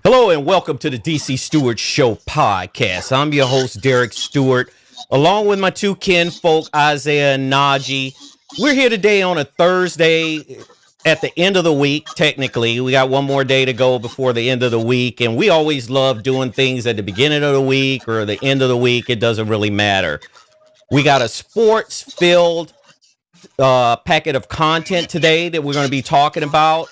Hello and welcome to the DC Stewart Show podcast. I'm your host, Derek Stewart, along with my two kinfolk, Isaah and Najee. We're here today on a Thursday at the end of the week, technically. We got one more day to go before the end of the week, and we always love doing things at the beginning of the week or the end of the week. It doesn't really matter. We got a sports-filled packet of content today that we're going to be talking about.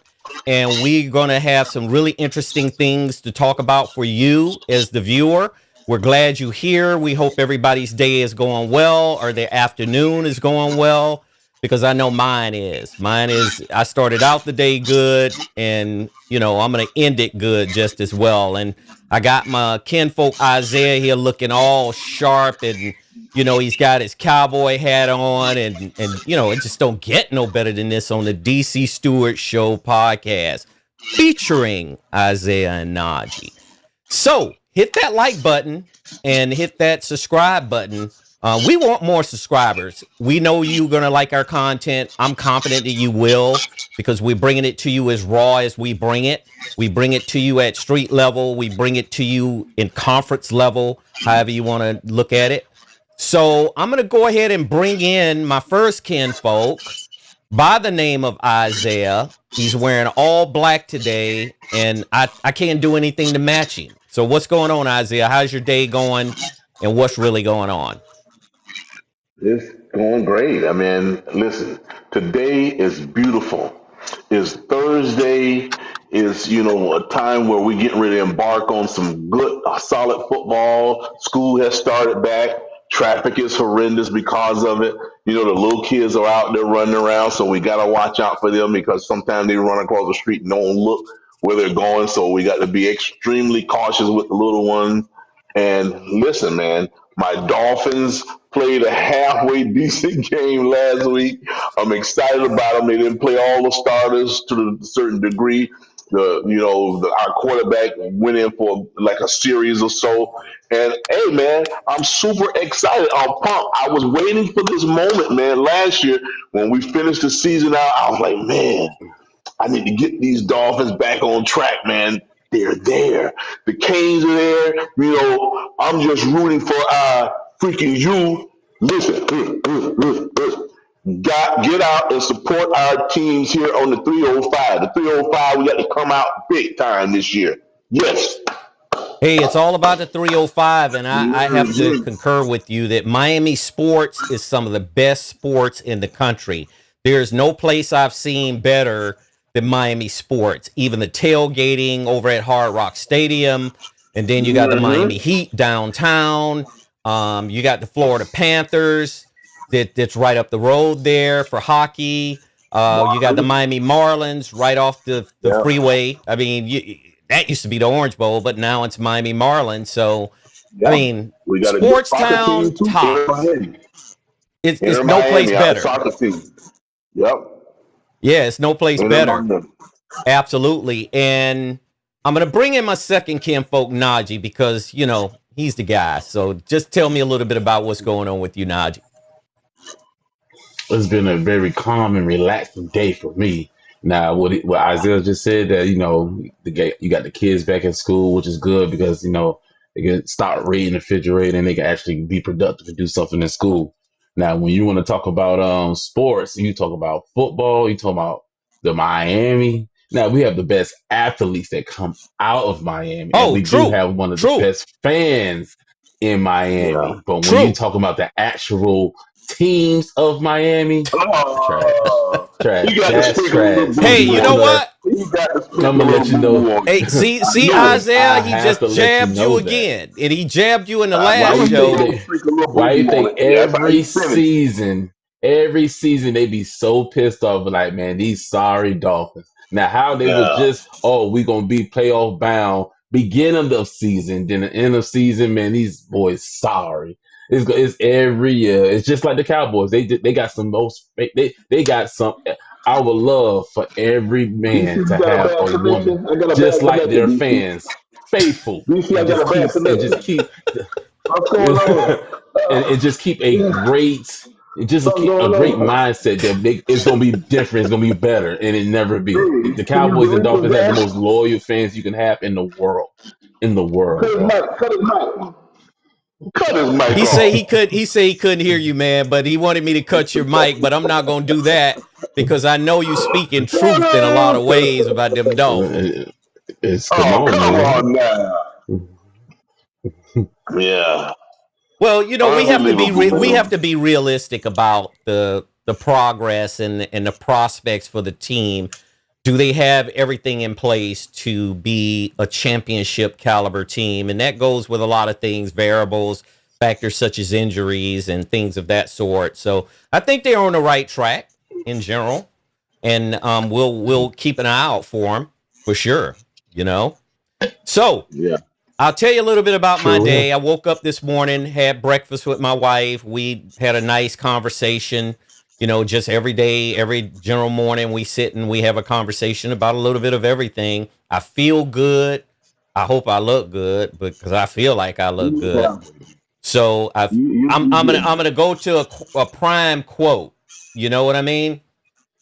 And we're going to have some really interesting things to talk about for you as the viewer. We're glad you're here. We hope everybody's day is going well or their afternoon is going well, because I know mine is. I started out the day good, and, I'm going to end it good just as well. And I got my kinfolk Isaah here looking all sharp, and he's got his cowboy hat on, and it just don't get no better than this on the DC Stewart Show podcast featuring Isaah and Najee. So hit that like button and hit that subscribe button. We want more subscribers. We know you're going to like our content. I'm confident that you will, because we're bringing it to you as raw as we bring it. We bring it to you at street level. We bring it to you in conference level, however you want to look at it. So I'm going to go ahead and bring in my first kinfolk by the name of Isaah. He's wearing all black today, and I can't do anything to match him. So what's going on, Isaah? How's your day going, and what's really going on? It's going great. I mean, listen, today is beautiful. It's Thursday. Is a time where we're getting ready to embark on some good, solid football. School has started back. Traffic is horrendous because of it. The little kids are out there running around, so we got to watch out for them, because sometimes they run across the street and don't look where they're going. So we got to be extremely cautious with the little ones. And listen, man, my Dolphins played a halfway decent game last week. I'm excited about them. They didn't play all the starters to a certain degree. Our quarterback went in for like a series or so. And hey, man, I'm super excited. I'm pumped. I was waiting for this moment, man. Last year when we finished the season out, I was like, man, I need to get these Dolphins back on track, man. They're there. The Canes are there. I'm just rooting for freaking you. Listen, get out and support our teams here on the 305. The 305, we got to come out big time this year. Yes. Hey, it's all about the 305, and I have to concur with you that Miami sports is some of the best sports in the country. There's no place I've seen better than Miami sports. Even the tailgating over at Hard Rock Stadium, and then you got the Miami Heat downtown. You got the Florida Panthers that's right up the road there for hockey. You got the Miami Marlins right off the freeway. I mean, that used to be the Orange Bowl, but now it's Miami Marlins. So, I mean, we got sports town tops. It's no place better. Yep. Yeah, it's no place better. Absolutely. And I'm going to bring in my second kinfolk, Najee, because, he's the guy. So just tell me a little bit about what's going on with you, Najee. It's been a very calm and relaxing day for me. Now, what Isaah just said, that you got the kids back in school, which is good, because they can start reading the refrigerator and they can actually be productive and do something in school. Now, when you want to talk about sports, you talk about football, you talk about the Miami. Now, we have the best athletes that come out of Miami. Oh, and we true. do have one of the best fans in Miami. Yeah. But when you talk about the actual teams of Miami, trash. That's trash. Hey, you know what? I'm gonna let you know. Hey, see, Isaah, he just jabbed you again, and he jabbed you in the last show. Why do you think every season they be so pissed off, like, man, these sorry Dolphins. Now, how they were just, we gonna be playoff bound beginning of season, then the end of season, man, these boys sorry. It's every year. It's just like the Cowboys. They got some they got some our love for every man to have a woman, just like their fans, faithful, and just keep and just keep a great It's just Something a going great on. mindset that it's going to be different. It's going to be better, and it never be. Hey, The can you Cowboys and believe Dolphins it, have the man? most loyal fans you can have in the world. In the world, Cut his bro. mic. Cut his mic. Cut his mic He said off. he couldn't hear you, man, but he wanted me to cut your mic, but I'm not going to do that because I know you speaking truth in a lot of ways about them Dolphins. It's come Oh, on, come man. on now. Yeah. Well, Unbelievable, we have man. to be realistic about the progress and the prospects for the team. Do they have everything in place to be a championship caliber team? And that goes with a lot of things, variables, factors such as injuries and things of that sort. So I think they're on the right track in general, and we'll keep an eye out for them for sure. You know, so. Yeah. I'll tell you a little bit about my Sure will. day. I woke up this morning, had breakfast with my wife. We had a nice conversation. You know, just every day, every general morning, we sit and we have a conversation about a little bit of everything. I feel good. I hope I look good because I feel like I look good. Yeah. So I'm gonna go to a prime quote. You know what I mean?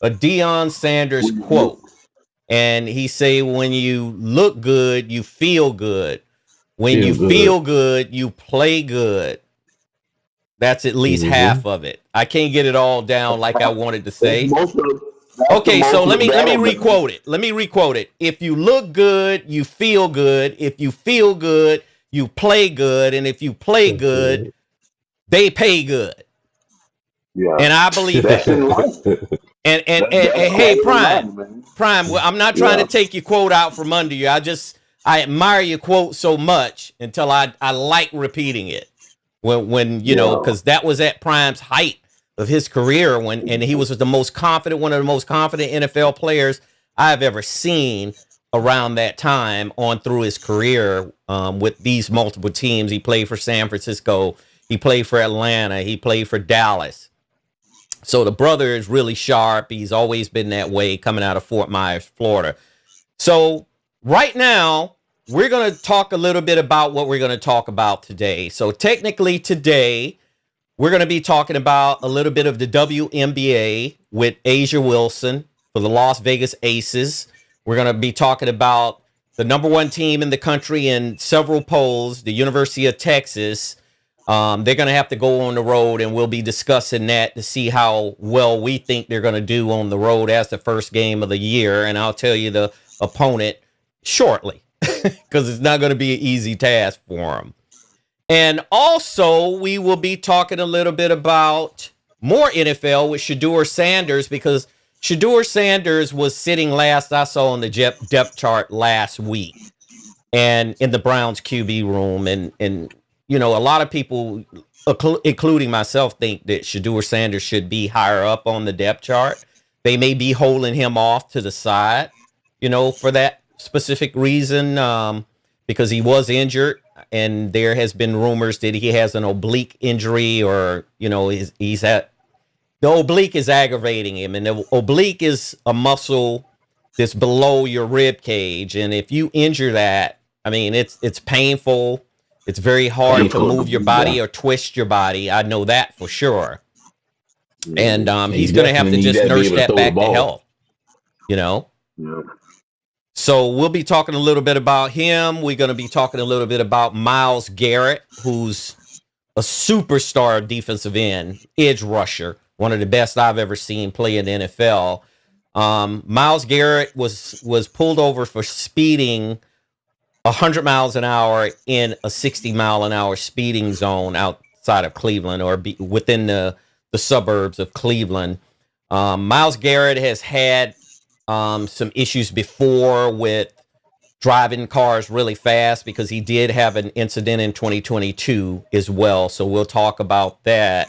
A Deion Sanders quote, and he say, "When you look good, you feel good. When you Feel good. feel good, you play good." That's at least Mm-hmm. half of it. I can't get it all down like I wanted to That's say. most of that's the Okay, so most of the let me battle, man. requote it. Let me requote it. If you look good, you feel good. If you feel good, you play good, and if you play good, they pay good. Yeah. And I believe That's that. in life. And That's hey, quite in life, Prime, man. Well, I'm not trying to Yeah. take your quote out from under you. I admire your quote so much until I like repeating it when Yeah. because that was at Prime's height of his career and he was the most confident, one of the most confident NFL players I've ever seen around that time on through his career with these multiple teams. He played for San Francisco, he played for Atlanta, he played for Dallas. So the brother is really sharp. He's always been that way coming out of Fort Myers, Florida. So right now, we're going to talk a little bit about what we're going to talk about today. So technically today, we're going to be talking about a little bit of the WNBA with A'ja Wilson for the Las Vegas Aces. We're going to be talking about the number one team in the country in several polls, the University of Texas. They're going to have to go on the road, and we'll be discussing that to see how well we think they're going to do on the road as the first game of the year. And I'll tell you the opponent shortly because it's not going to be an easy task for them. And also, we will be talking a little bit about more NFL with Shedeur Sanders because Shedeur Sanders was sitting last I saw on the depth chart last week and in the Browns QB room. And you know, a lot of people, including myself, think that Shedeur Sanders should be higher up on the depth chart. They may be holding him off to the side, you know, for that specific reason, because he was injured. And there has been rumors that he has an oblique injury or, you know, he's at the oblique is aggravating him. And the oblique is a muscle that's below your rib cage. And if you injure that, I mean, it's painful. It's very hard to Painful. move your Yeah. body or twist your body. I know that for sure. And And you he's going to have definitely to need just that to be nurse able to that throw the back to ball. health, you know? Yeah. So we'll be talking a little bit about him. We're going to be talking a little bit about Myles Garrett, who's a superstar defensive end, edge rusher, one of the best I've ever seen play in the NFL. Myles Garrett was pulled over for speeding 100 miles an hour in a 60-mile-an-hour speeding zone outside of Cleveland or within the suburbs of Cleveland. Myles Garrett has had some issues before with driving cars really fast because he did have an incident in 2022 as well. So we'll talk about that.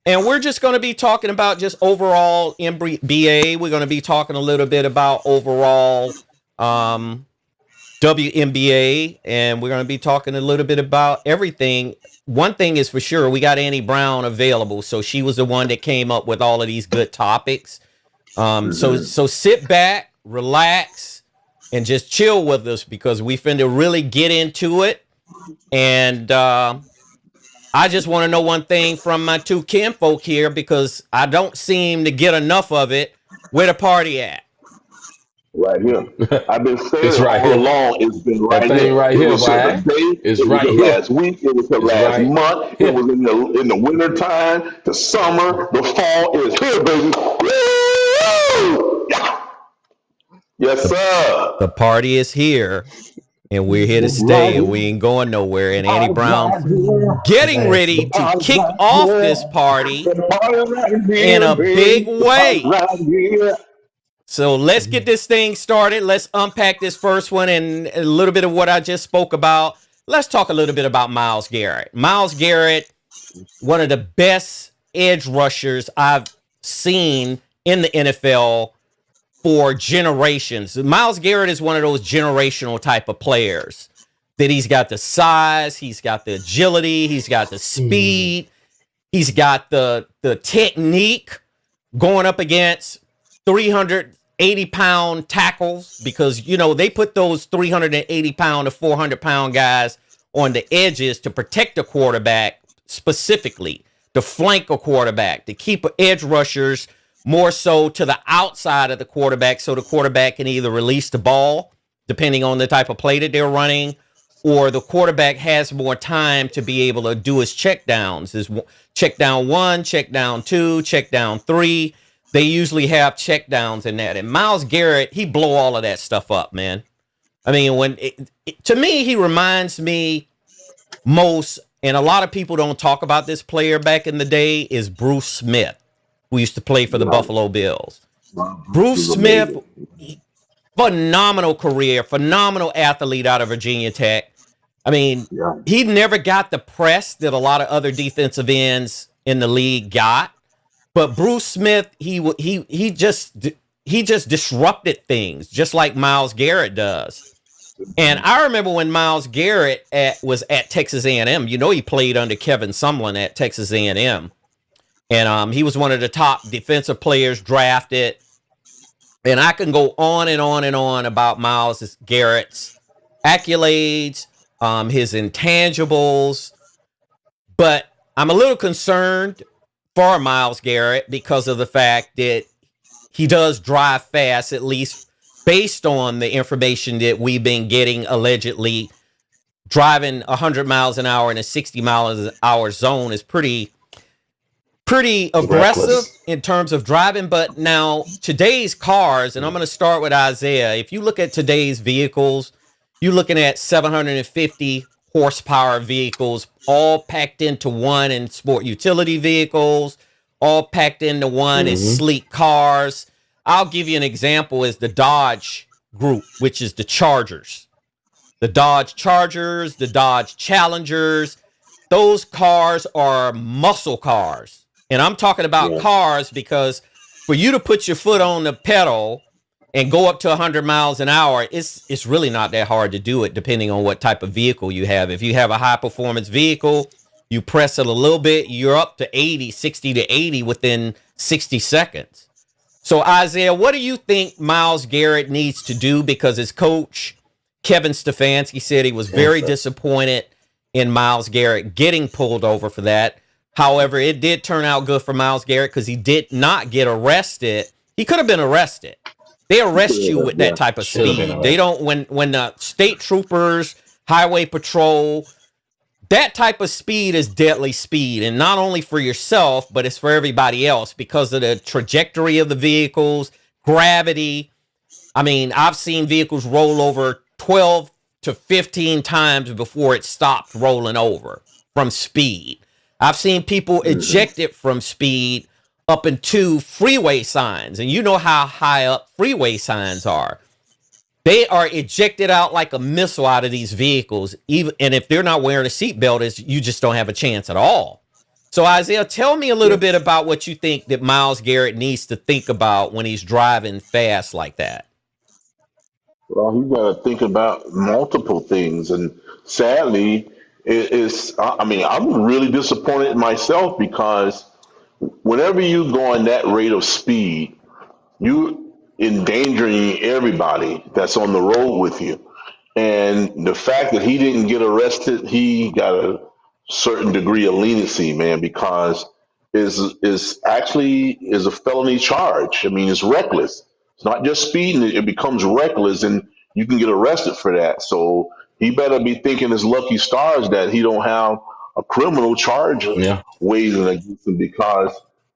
And we're just going to be talking about just overall NBA. We're going to be talking a little bit about overall WNBA, and we're going to be talking a little bit about everything. One thing is for sure, we got Annie Brown available. So she was the one that came up with all of these good topics. So sit back, relax, and just chill with us because we finna really get into it. And I I just want to know one thing from my two kinfolk here because I don't seem to get enough of it. Where the party at? Right here. I've been saying It's it right all here. along. It's been That right thing here. right It here, was here boy. today. It's It was right here here. last week. It was here It's last right month. It here. was in the winter time, the summer, the fall. It's here, baby. Woo! Yeah. Yes, The sir. the party is here, and we're here to It's right stay, and here. we ain't going nowhere. And Annie Party's Brown right here. getting ready The to party's kick right off here. this party The party's right in here, a big baby. The party's way. right here. So let's get this thing started. Let's unpack this first one and a little bit of what I just spoke about. Let's talk a little bit about Myles Garrett. Myles Garrett, one of the best edge rushers I've seen in the NFL for generations. Myles Garrett is one of those generational type of players that he's got the size, he's got the agility, he's got the speed, he's got the technique going up against 380-pound tackles because, you know, they put those 380-pound to 400-pound guys on the edges to protect the quarterback specifically, to flank a quarterback, to keep edge rushers more so to the outside of the quarterback so the quarterback can either release the ball, depending on the type of play that they're running, or the quarterback has more time to be able to do his check downs. His check down 1, check down 2, check down 3. They usually have check downs in that. And Myles Garrett, he blow all of that stuff up, man. I mean, to me, he reminds me most, and a lot of people don't talk about this player back in the day, is Bruce Smith, who used to play for the Buffalo Bills. Bruce Smith, phenomenal career, phenomenal athlete out of Virginia Tech. I mean, he never got the press that a lot of other defensive ends in the league got. But Bruce Smith, he just disrupted things, just like Myles Garrett does. And I remember when Myles Garrett was at Texas A&M. You know, he played under Kevin Sumlin at Texas A&M. And he was one of the top defensive players drafted. And I can go on and on and on about Myles Garrett's accolades, his intangibles. But I'm a little concerned for Myles Garrett because of the fact that he does drive fast, at least based on the information that we've been getting, allegedly. Driving 100 miles an hour in a 60 miles an hour zone is pretty aggressive in terms of driving. But now today's cars, and I'm going to start with Isaah. If you look at today's vehicles, you're looking at 750 horsepower vehicles, all packed into one in sport utility vehicles, all packed into one in sleek cars. I'll give you an example is the Dodge group, which is the Chargers. The Dodge Chargers, the Dodge Challengers. Those cars are muscle cars. And I'm talking about cars because for you to put your foot on the pedal and go up to 100 miles an hour, it's really not that hard to do it, depending on what type of vehicle you have. If you have a high-performance vehicle, you press it a little bit, you're up to 60 to 80 within 60 seconds. So, Isaah, what do you think Myles Garrett needs to do? Because his coach, Kevin Stefanski, said he was very disappointed in Myles Garrett getting pulled over for that. However, it did turn out good for Myles Garrett because he did not get arrested. He could have been arrested. They arrest you with that type of speed. They don't, when the state troopers, highway patrol, that type of speed is deadly speed. And not only for yourself, but it's for everybody else because of the trajectory of the vehicles, gravity. I mean, I've seen vehicles roll over 12 to 15 times before it stopped rolling over from speed. I've seen people ejected from speed up into freeway signs. And you know how high up freeway signs are. They are ejected out like a missile out of these vehicles. And if they're not wearing a seatbelt, you just don't have a chance at all. So, Isaah, tell me a little bit about what you think that Myles Garrett needs to think about when he's driving fast like that. Well, he's got to think about multiple things. And sadly, I mean, I'm really disappointed in myself because whenever you go on that rate of speed, you endangering everybody that's on the road with you. And the fact that he didn't get arrested, he got a certain degree of leniency, man, because is actually is a felony charge. I mean, it's reckless. It's not just speeding; it becomes reckless, and you can get arrested for that. So he better be thinking his lucky stars that he don't have a criminal charge Yeah. waiting against him, because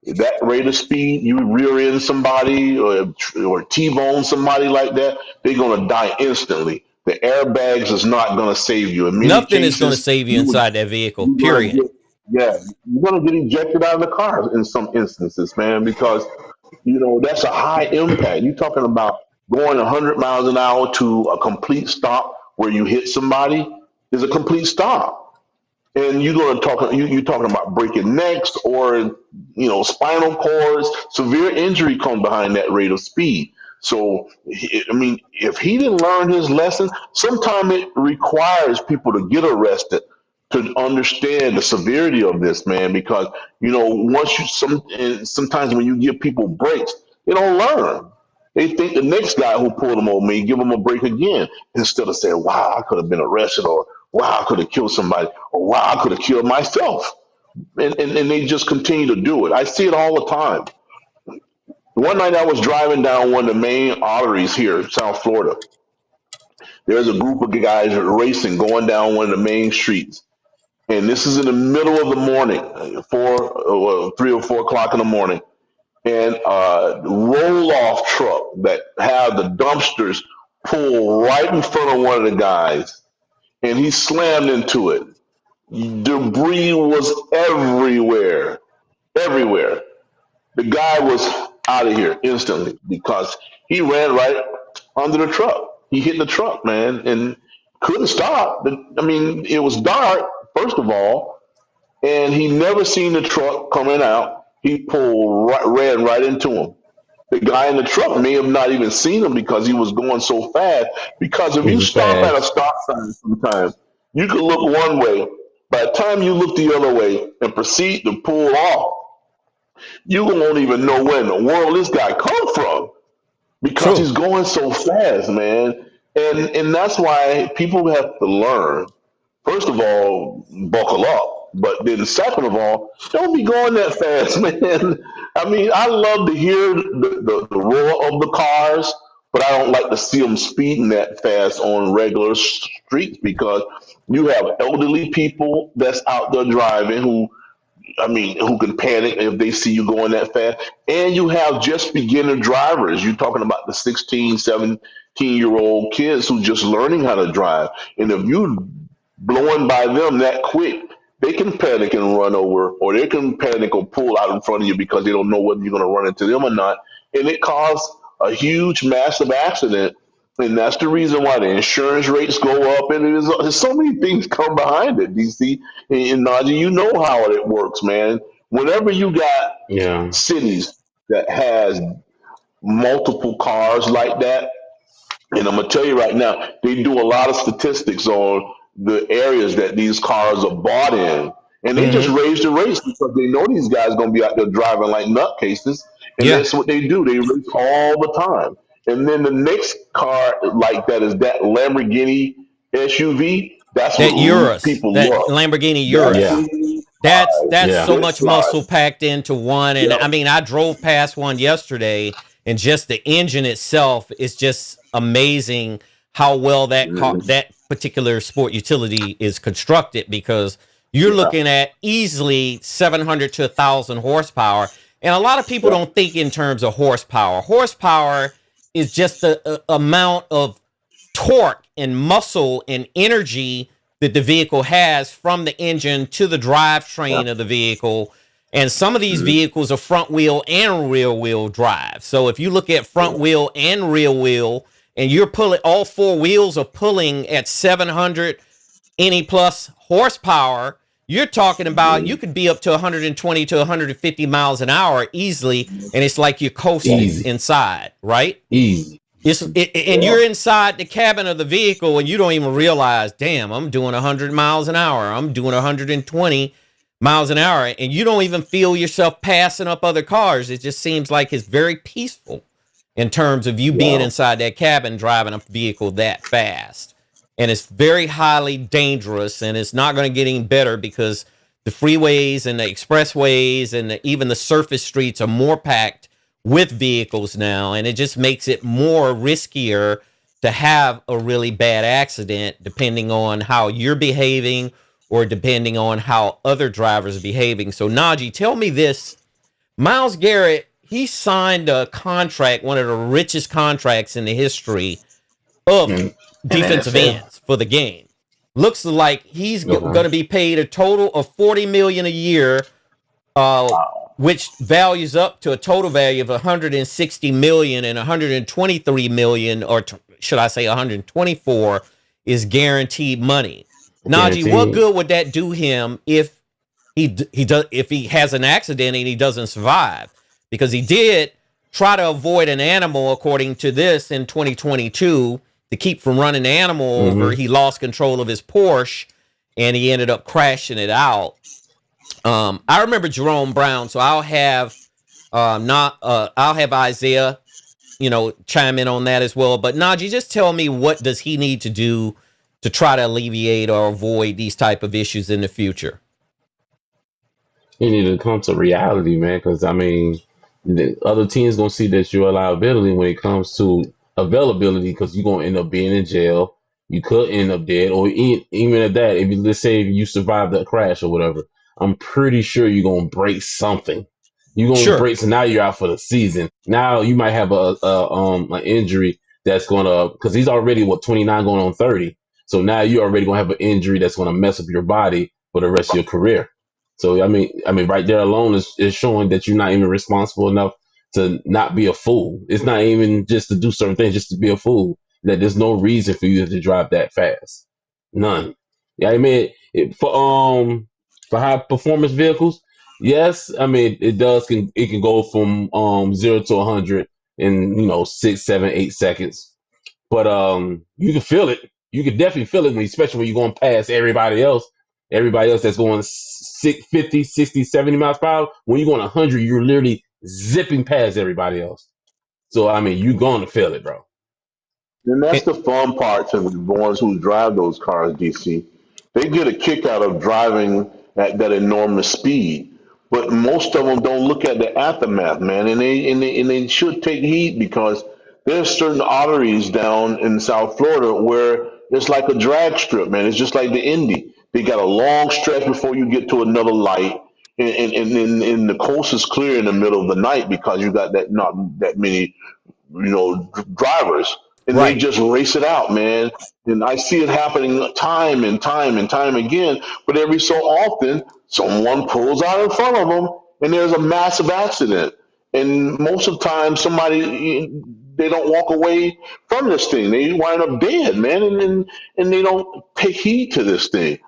that rate of speed, you rear end somebody or T-bone somebody like that, they're gonna die instantly. The airbags is not gonna save you. In many Nothing is going to cases, save you you would inside that vehicle, you're gonna period. get yeah, you're gonna get ejected out of the car in some instances, man, because that's a high impact. You're talking about going 100 miles an hour to a complete stop where you hit somebody is a complete stop, and you're talking about breaking necks or spinal cords. Severe injury comes behind that rate of speed. So I mean, if he didn't learn his lesson, sometimes it requires people to get arrested to understand the severity of this, man. Because once and sometimes when you give people breaks, they don't learn. They think the next guy who pulled them over may give them a break again, instead of saying, "Wow, I could have been arrested," or "Wow, I could have killed somebody," or "Wow, I could have killed myself." And they just continue to do it. I see it all the time. One night I was driving down one of the main arteries here in South Florida. There's a group of guys racing going down one of the main streets. And this is in the middle of the morning, 3 or 4 o'clock in the morning. And a roll off truck that had the dumpsters pull right in front of one of the guys. And he slammed into it. Debris was everywhere. Everywhere. The guy was out of here instantly because he ran right under the truck. He hit the truck, man, and couldn't stop. I mean, it was dark, first of all, and he never seen the truck coming out. He ran right into him. The guy in the truck may have not even seen him because he was going so fast. Because if He you was stop at a fast. stop sign sometimes, you can look one way. By the time you look the other way and proceed to pull off, you won't even know where in the world this guy come from because True. he's going so fast, man. And that's why people have to learn. First of all, buckle up. But then second of all, don't be going that fast, man. I mean, I love to hear the roar of the cars, but I don't like to see them speeding that fast on regular streets because you have elderly people that's out there driving who can panic if they see you going that fast. And you have just beginner drivers. You're talking about the 16, 17-year-old kids who just learning how to drive. And if you blowing by them that quick, they can panic and run over, or they can panic or pull out in front of you because they don't know whether you're going to run into them or not. And it causes a huge, massive accident. And that's the reason why the insurance rates go up. And there's so many things come behind it, DC. And Najee, you know how it works, man. Whenever you got Yeah. cities that has multiple cars like that, and I'm gonna tell you right now, they do a lot of statistics on the areas that these cars are bought in, and they just Hmm. raise the rates because they know these guys gonna be out there driving like nutcases, and Yeah. that's what they do. They race all the time. And then the next car like that is that Lamborghini SUV. That's That what Urus, people that love. Lamborghini That Urus. Yeah. thing flies. That's Yeah. so It much muscle flies. packed into one. And I Yep. mean, I drove past one yesterday, and just the engine itself is just amazing how well Mhm. that particular sport utility is constructed, because you're Yeah. looking at easily 700 to 1,000 horsepower. And a lot of people Yep. don't think in terms of horsepower. Horsepower is just the amount of torque and muscle and energy that the vehicle has from the engine to the Yep. drivetrain of the vehicle. And some of these Mhm. vehicles are front wheel and rear wheel drive. So if you look at front Yep. wheel and rear wheel, and you're pulling, all four wheels are pulling at 700 any plus horsepower, you're talking about you Mhm. could be up to 120 to 150 miles an hour easily. And it's like you're coasting Easy. inside, right? Easy. And Yeah. you're inside the cabin of the vehicle, and you don't even realize, damn, I'm doing 100 miles an hour. I'm doing 120 miles an hour. And you don't even feel yourself passing up other cars. It just seems like it's very peaceful in terms of you being Yeah. inside that cabin driving a vehicle that fast. and it's very highly dangerous, and it's not going to get any better because the freeways and the expressways and even the surface streets are more packed with vehicles now, and it just makes it more riskier to have a really bad accident depending on how you're behaving or depending on how other drivers are behaving. So Najee, tell me this. Myles Garrett, he signed a contract, one of the richest contracts in the history of defensive ends for the game. Looks like he's going to be paid a total of $40 million a year, which values up to a total value of $160 million, and $123 million, or should I say 124, is guaranteed money. Najee, what good would that do him if he has an accident and he doesn't survive? Because he did try to avoid an animal, according to this, in 2022 to keep from running the animal over. He lost control of his Porsche and he ended up crashing it out. I remember Jerome Brown, so I'll have Isaah, chime in on that as well. But Najee, just tell me, what does he need to do to try to alleviate or avoid these type of issues in the future? You need to come to reality, man, because I mean, the other teams gonna see that you're a liability when it comes to availability, because you're gonna end up being in jail. You could end up dead, or even at that, if let's say you survive that crash or whatever, I'm pretty sure you're gonna break something. You're gonna break, so now you're out for the season. Now you might have an injury that's gonna, because he's already 29 going on 30. So now you're already gonna have an injury that's gonna mess up your body for the rest of your career. So I mean, right there alone is showing that you're not even responsible enough to not be a fool. It's not even just to do certain things, just to be a fool. That there's no reason for you to drive that fast. None. Yeah, I mean, for high performance vehicles, yes, I mean it can go from 0 to 100 in 6, 7, 8 seconds. But you can feel it. You can definitely feel it, especially when you're going past everybody else. Everybody else that's going 50, 60, 70 miles per hour. When you're going 100, you're literally zipping past everybody else. So, I mean, you're going to feel it, bro. And that's the fun part to the ones who drive those cars, DC. They get a kick out of driving at that enormous speed. But most of them don't look at the aftermath, man, and they should take heed, because there's certain arteries down in South Florida where it's like a drag strip, man. It's just like the Indy. They got a long stretch before you get to another light, and the coast is clear in the middle of the night because you got that not that many drivers, and they Right. just race it out, man. And I see it happening time and time and time again. But every so often, someone pulls out in front of them, and there's a massive accident. And most of the time, they don't walk away from this thing. They wind up dead, man, and they don't take heed to this thing.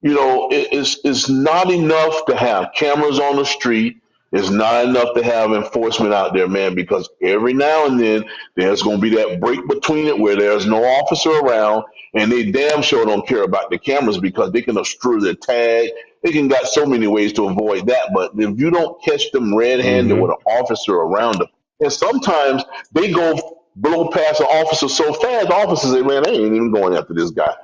It's not enough to have cameras on the street. It's not enough to have enforcement out there, man, because every now and then there's going to be that break between it where there's no officer around, and they damn sure don't care about the cameras because they can obscure the tag. They can got so many ways to avoid that. But if you don't catch them red-handed with an officer around them, and sometimes they go blow past an officer so fast, the officers say, man, they ain't even going after this guy.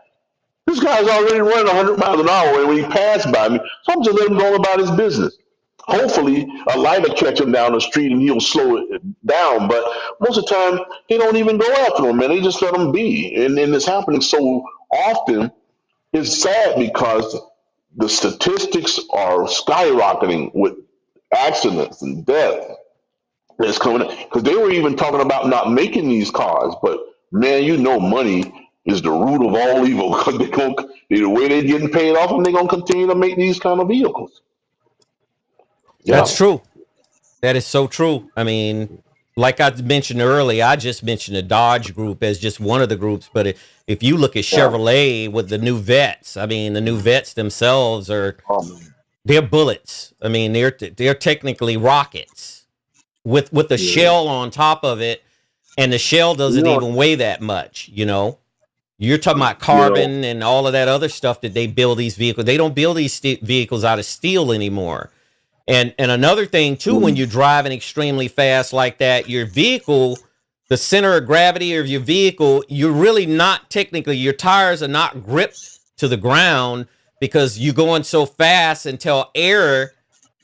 This guy's already running 100 miles an hour, and when he passed by me, so I'm just letting him go about his business. Hopefully, a light will catch him down the street and he'll slow it down. But most of the time, they don't even go after him, man. They just let him be. And it's happening so often. It's sad because the statistics are skyrocketing with accidents and death that's coming because they were even talking about not making these cars. But man, money is the root of all evil because the way they're getting paid off, and they're gonna continue to make these kind of vehicles. That's Yeah. true. That is so true. I mean, like I mentioned earlier, I just mentioned the Dodge Group as just one of the groups. But if you look at Yeah. Chevrolet with the new Vets, I mean, the new Vets themselves Um, they're bullets. I mean, they're technically rockets with a yeah. shell on top of it, and the shell You doesn't know, even weigh that much. You're talking about you know, carbon and all of that other stuff that they build these vehicles. They don't build these vehicles out of steel anymore. And another thing too, when mm, you're driving extremely fast like that, your vehicle the center of gravity of your vehicle, you're really not technically, your tires are not gripped to the ground because you're going so fast until air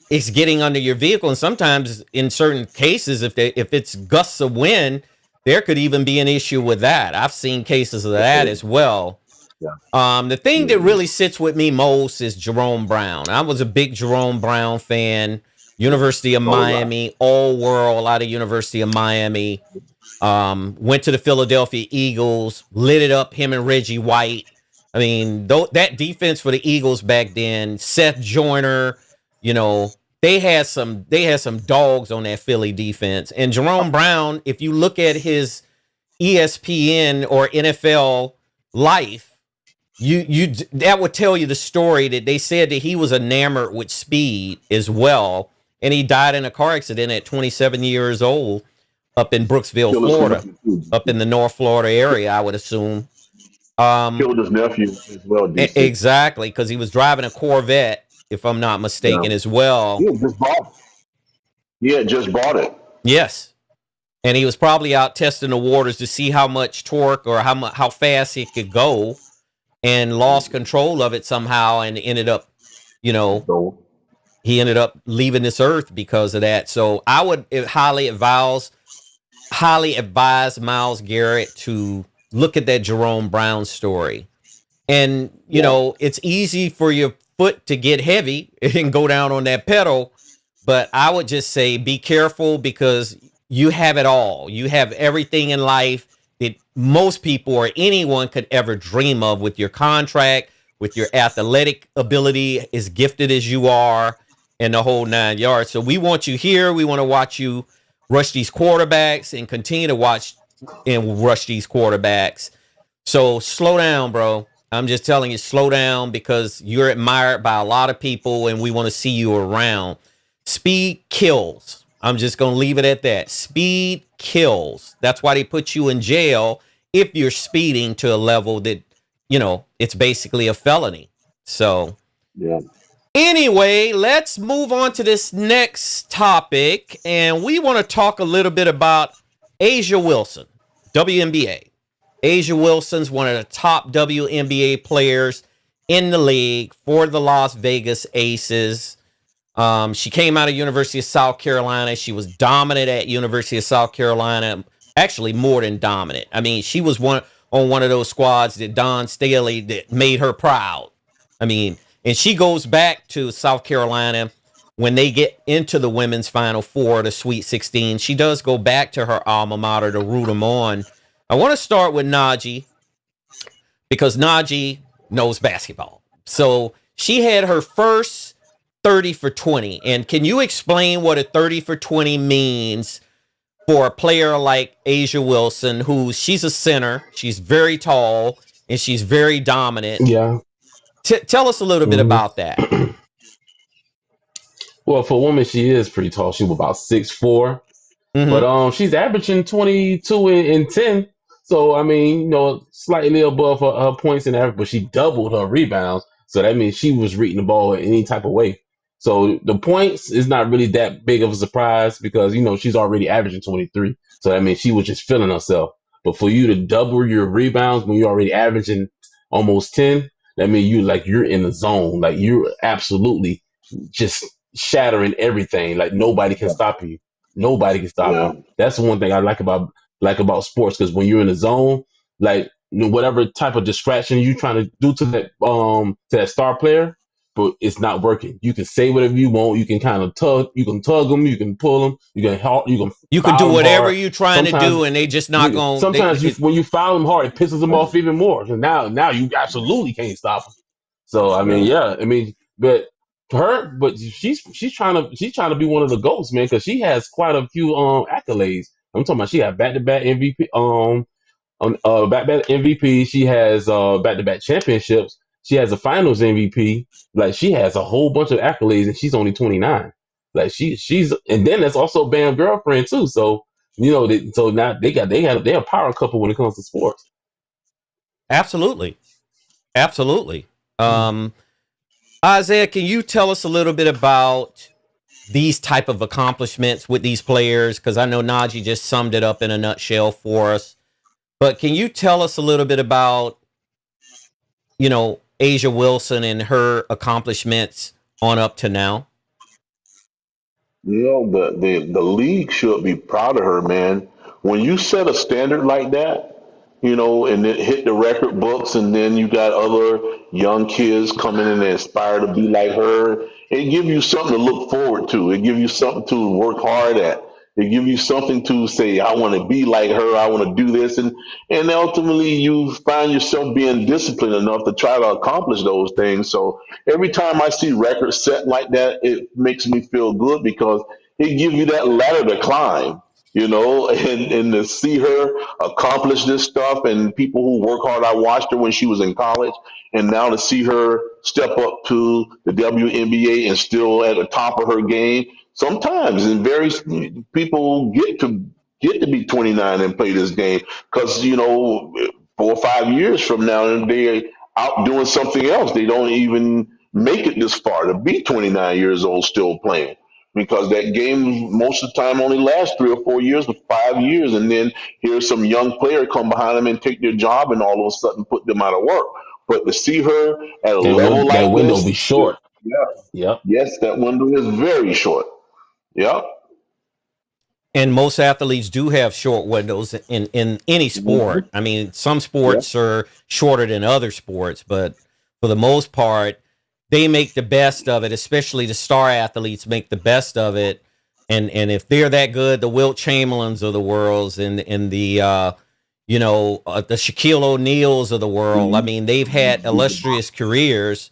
is getting under your vehicle. And sometimes in certain cases, if it's gusts of wind, there could even be an issue with that. I've seen cases of that as well. The thing that really sits with me most is Jerome Brown. I was a big Jerome Brown fan. University of Miami, all world out of University of Miami. Went to the Philadelphia Eagles, lit it up, him and Reggie White. I mean, that defense for the Eagles back then, Seth Joyner, they had some dogs on that Philly defense. And Jerome Brown, if you look at his ESPN or NFL life, you that would tell you the story that they said that he was enamored with speed as well, and he died in a car accident at 27 years old up in Brooksville, Florida, up in the North Florida area, I would assume. Killed his nephew as well. DC. Exactly, because he was driving a Corvette, if I'm not mistaken, as well. He had just bought it. Yes. And he was probably out testing the waters to see how much torque or how fast it could go, and lost control of it somehow, and ended up, he ended up leaving this earth because of that. So I would highly advise Myles Garrett to look at that Jerome Brown story. And, it's easy for your foot to get heavy and go down on that pedal. But I would just say be careful, because you have it all. You have everything in life that most people or anyone could ever dream of with your contract, with your athletic ability, as gifted as you are, and the whole 9 yards. So we want you here. We want to watch you rush these quarterbacks and continue to watch and rush these quarterbacks. So slow down, bro. I'm just telling you, slow down, because you're admired by a lot of people and we want to see you around. Speed kills. I'm just going to leave it at that. Speed kills. That's why they put you in jail if you're speeding to a level that, it's basically a felony. So, yeah. Anyway, let's move on to this next topic. And we want to talk a little bit about Isaah Wilson, WNBA. Isaah Wilson's one of the top WNBA players in the league for the Las Vegas Aces. She came out of University of South Carolina. She was dominant at University of South Carolina. Actually, more than dominant. I mean, she was on one of those squads that Don Staley that made her proud. I mean, and she goes back to South Carolina when they get into the women's Final Four, the Sweet 16. She does go back to her alma mater to root them on. I want to start with Najee, because Najee knows basketball. So she had her first 30 for 20. And can you explain what a 30 for 20 means for a player like Isaah Wilson, she's a center, she's very tall, and she's very dominant? Yeah. Tell us a little bit about that. Well, for a woman, she is pretty tall. She was about 6'4". But she's averaging 22 and 10. So, I mean, slightly above her points in average, but she doubled her rebounds. So that means she was reading the ball in any type of way. So the points is not really that big of a surprise, because, she's already averaging 23. So that means she was just feeling herself. But for you to double your rebounds when you're already averaging almost 10, that means you're in the zone. Like, you're absolutely just shattering everything. Like, nobody can stop you. Nobody can stop you. That's the one thing I like about sports, because when you're in the zone, like, whatever type of distraction you're trying to do to that star player, but it's not working. You can say whatever you want. You can kind of tug them. You can pull them. You can do whatever you're trying to do, and they just not going. Sometimes when you foul them hard, it pisses them off even more. So now you absolutely can't stop them. So I mean, but she's trying to be one of the GOATs, man, because she has quite a few accolades. I'm talking about she had back-to-back MVP, back-to-back MVP. She has back-to-back championships. She has a Finals MVP. Like, she has a whole bunch of accolades, and she's only 29. Like, she's, and then that's also Bam girlfriend too. So so now they're a power couple when it comes to sports. Absolutely. Isaah, can you tell us a little bit about these type of accomplishments with these players? Because I know Najee just summed it up in a nutshell for us. But can you tell us a little bit about, A'ja Wilson and her accomplishments on up to now? The league should be proud of her, man. When you set a standard like that, and it hit the record books, and then you got other young kids coming in and aspire to be like her. It gives you something to look forward to. It gives you something to work hard at. It gives you something to say, I want to be like her. I want to do this. And ultimately, you find yourself being disciplined enough to try to accomplish those things. So every time I see records set like that, it makes me feel good because it gives you that ladder to climb, and to see her accomplish this stuff and people who work hard. I watched her when she was in college, and now to see her step up to the WNBA and still at the top of her game. Sometimes, and very people get to be 29 and play this game because 4 or 5 years from now they're out doing something else. They don't even make it this far to be 29 years old still playing because that game most of the time only lasts 3 or 4 years to 5 years, and then here's some young player come behind them and take their job, and all of a sudden put them out of work. But to see her at a level That like window this, be short. yeah, Yep. yes, that window is very short. Yeah. And most athletes do have short windows in any Mm-hmm. sport. I mean, some Yeah. sports are shorter than other sports, but for the most part, they make the best of it, especially the star athletes make the best of it. And if they're that good, the Wilt Chamberlains of the worlds and the Shaquille O'Neals of the world, I Mm-hmm. mean, they've had illustrious careers,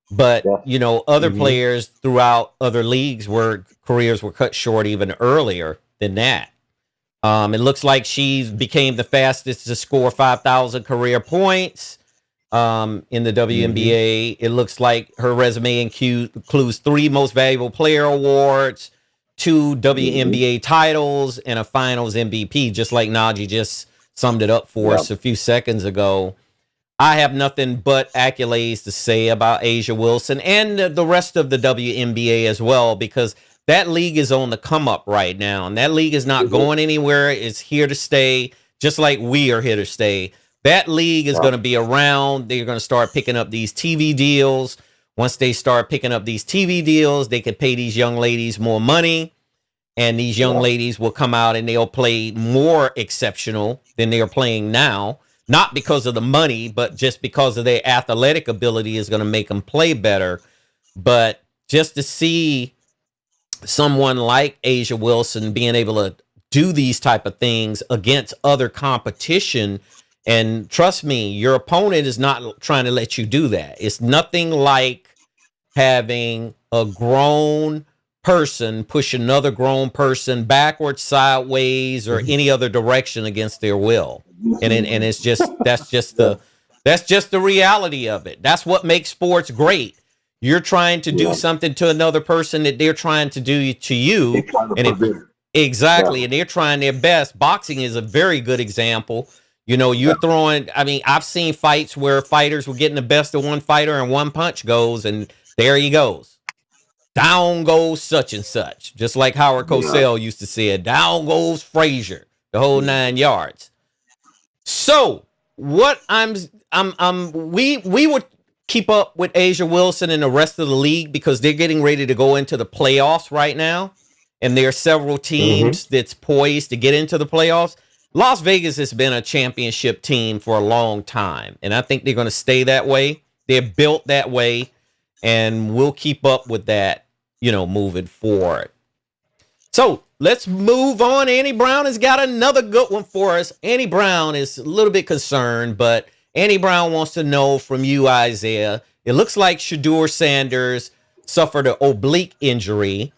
but Yeah. other Hmm. players throughout other leagues where careers were cut short even earlier than that. It looks like she became the fastest to score 5,000 career points in the Hmm. WNBA. It looks like her resume includes 3 Most Valuable Player awards, 2 WNBA titles, and a Finals MVP. Just like Najee just summed it up for Yeah. us a few seconds ago. I have nothing but accolades to say about A'ja Wilson and the rest of the WNBA as well, because that league is on the come up right now, and that league is not Mhm. going anywhere. It's here to stay, just like we are here to stay. That league is Yeah. going to be around. They're going to start picking up these TV deals. Once they start picking up these TV deals, they can pay these young ladies more money, and these young Yeah. ladies will come out and they'll play more exceptional than they are playing now. Not because of the money, but just because of their athletic ability is going to make them play better. But just to see someone like A'ja Wilson being able to do these type of things against other competition, and trust me, your opponent is not trying to let you do that. It's nothing like having a grown person push another grown person backwards, sideways, or any other direction against their will. And it's just that's just the reality of it. That's what makes sports great. You're trying to do Yeah. something to another person that they're trying to do to They you, trying to and if prevent it. Yeah. exactly, and they're trying their best. Boxing is a very good example. You're Yeah. throwing. I mean, I've seen fights where fighters were getting the best of one fighter, and one punch goes, and there he goes. Down goes such and such. Just like Howard Yeah. Cosell used to say, down goes Frazier, the whole 9 yards. So what we would keep up with A'ja Wilson and the rest of the league because they're getting ready to go into the playoffs right now. And there are several Hmm. teams that's poised to get into the playoffs. Las Vegas has been a championship team for a long time, and I think they're going to stay that way. They're built that way, and we'll keep up with that, moving forward. So let's move on. Annie Brown has got another good one for us. Annie Brown is a little bit concerned, but Annie Brown wants to know from you, Isaiah. It looks like Shedeur Sanders suffered an oblique injury.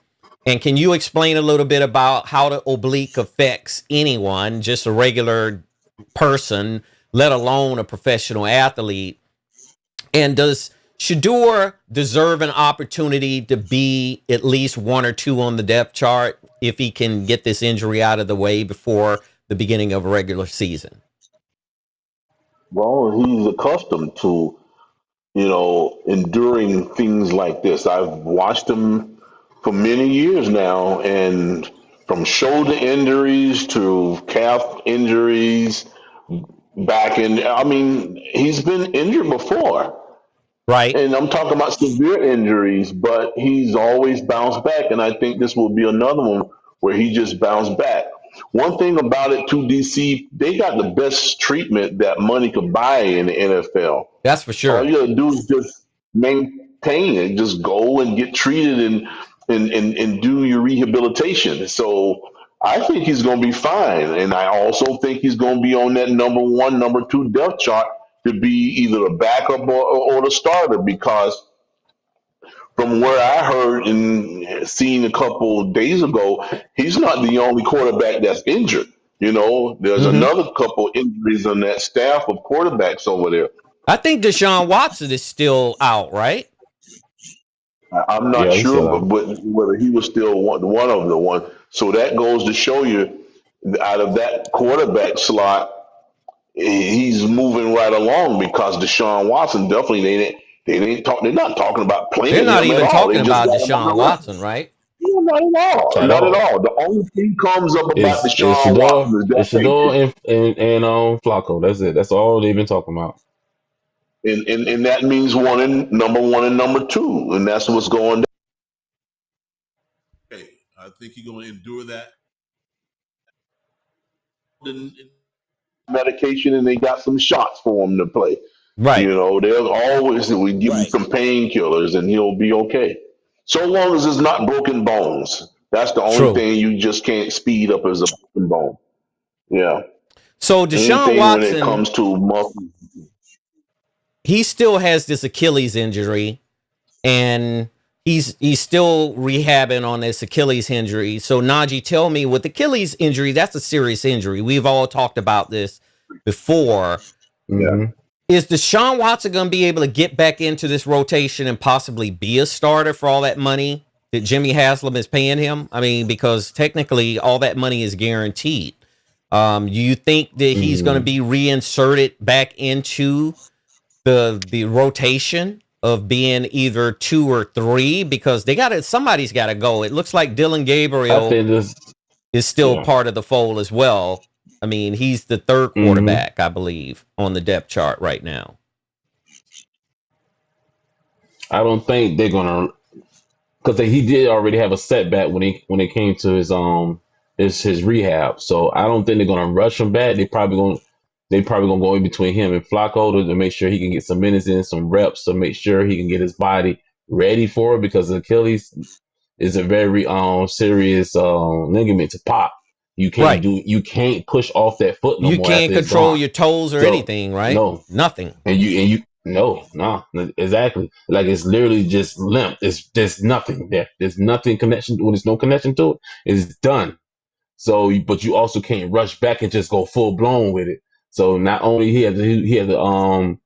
And can you explain a little bit about how the oblique affects anyone, just a regular person, let alone a professional athlete? And does Shedeur deserve an opportunity to be at least 1 or 2 on the depth chart if he can get this injury out of the way before the beginning of a regular season? Well, he's accustomed to, enduring things like this. I've watched him for many years now, and from shoulder injuries to calf injuries, back in. I mean, he's been injured before. Right. And I'm talking about severe injuries, but he's always bounced back. And I think this will be another one where he just bounced back. One thing about it, too, DC, they got the best treatment that money could buy in the NFL. That's for All sure. you gotta do is just maintain it. Just go and get treated and do your rehabilitation. So I think he's gonna be fine. And I also think he's gonna be on that number one, number two depth chart to be either a backup or the starter because from where I heard and seen a couple of days ago, he's not the only quarterback that's injured. You know, there's Hmm. another couple injuries on that staff of quarterbacks over there. I think Deshaun Watson is still out, right? I'm not Yeah, he's sure, still but out. whether he was still one of the one. So that goes to show you, out of that quarterback slot, he's moving right along because Deshaun Watson definitely they're not talking about They're playing not him at even all. talking They just about got him on Deshaun the roster. Watson, right? No, not at all. At Not at all. all. The only thing comes up about It's Deshaun Shedeur, Watson is that it's paycheck. Shedeur and Flacco. That's it. That's all they've been talking about. And that means number one and number two. And that's what's going down. Medication and they got some shots for him to play. Right. You know, they'll always we give him some painkillers and he'll be okay. So long as it's not broken bones. That's the only True. thing you just can't speed up as a broken bone. Yeah. So Deshaun Anything when it Watson, comes to muscle. he still has this Achilles injury, and he's still rehabbing on this Achilles injury. So Najee, tell me, with Achilles injury, that's a serious injury. We've all talked about this before. Yeah. Hmm. Is Deshaun Watson going to be able to get back into this rotation and possibly be a starter for all that money that Jimmy Haslam is paying him? I mean, because technically all that money is guaranteed. Do you think that he's going to Mm. be reinserted back into the rotation of being either two or three? Because somebody's got to go. It looks like Dylan I Gabriel think this. is still Yeah. part of the fold as well. I mean, he's the third Hmm. quarterback, I believe, on the depth chart right now. I don't think they're gonna because he did already have a setback when it came to his rehab. So I don't think they're gonna rush him back. They probably gonna go in between him and Flacco to make sure he can get some minutes in, some reps, to make sure he can get his body ready for it because Achilles is a very serious ligament to pop. Right. You can't push off that foot no You more can't after it's control gone. your toes or So anything, right? no, Nothing. and you no exactly, like it's literally just limp. There's nothing there. There's nothing connection when there's no connection to it. It's done. So, but you also can't rush back and just go full blown with it. So not only he had to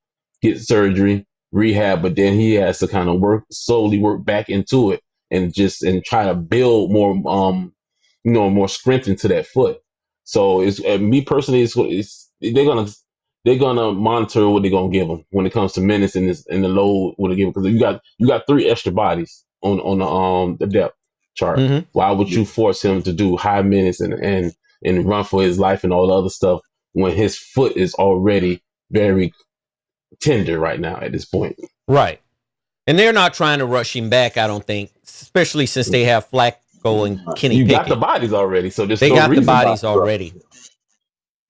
get surgery, rehab, but then he has to kind of slowly work back into it and try to build more strength into that foot. So it's me personally, it's they're gonna monitor what they're gonna give him when it comes to minutes and the load what they give him because you got three extra bodies on the depth chart. Mm-hmm. Why would you force him to do high minutes and run for his life and all the other stuff when his foot is already very tender right now at this point? Right. And they're not trying to rush him back, I don't think, especially since they have Flacco and Kenny You got the Pickett. bodies already, so there's They no got the reason. bodies already.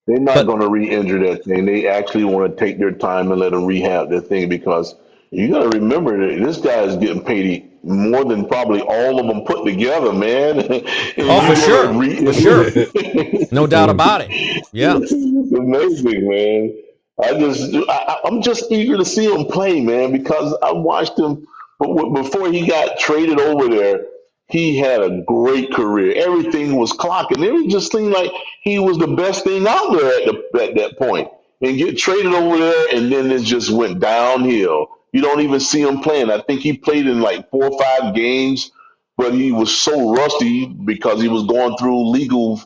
They're not But going to re-injure that thing. They actually want to take their time and let them rehab that thing because you got to remember that this guy is getting paid more than probably all of them put together, man. And oh, you for want to sure. For sure. re-injure? No doubt about it. Yeah. It's amazing, man. I'm just eager to see him play, man, because I watched him. But before he got traded over there, he had a great career. Everything was clocking. It just seemed like he was the best thing out there at that point. And get traded over there, and then it just went downhill. You don't even see him playing. I think he played in like 4 or 5 games, but he was so rusty because he was going through legal,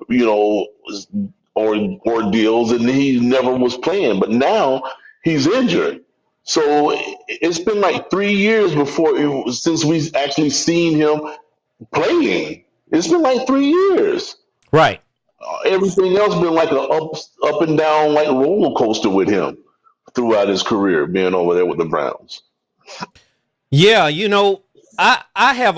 you know, or ordeals, and he never was playing. But now he's injured, so it's been like 3 years since we've actually seen him playing. It's been like 3 years. Right. Everything else been like a up and down like roller coaster with him throughout his career, being over there with the Browns. Yeah, I have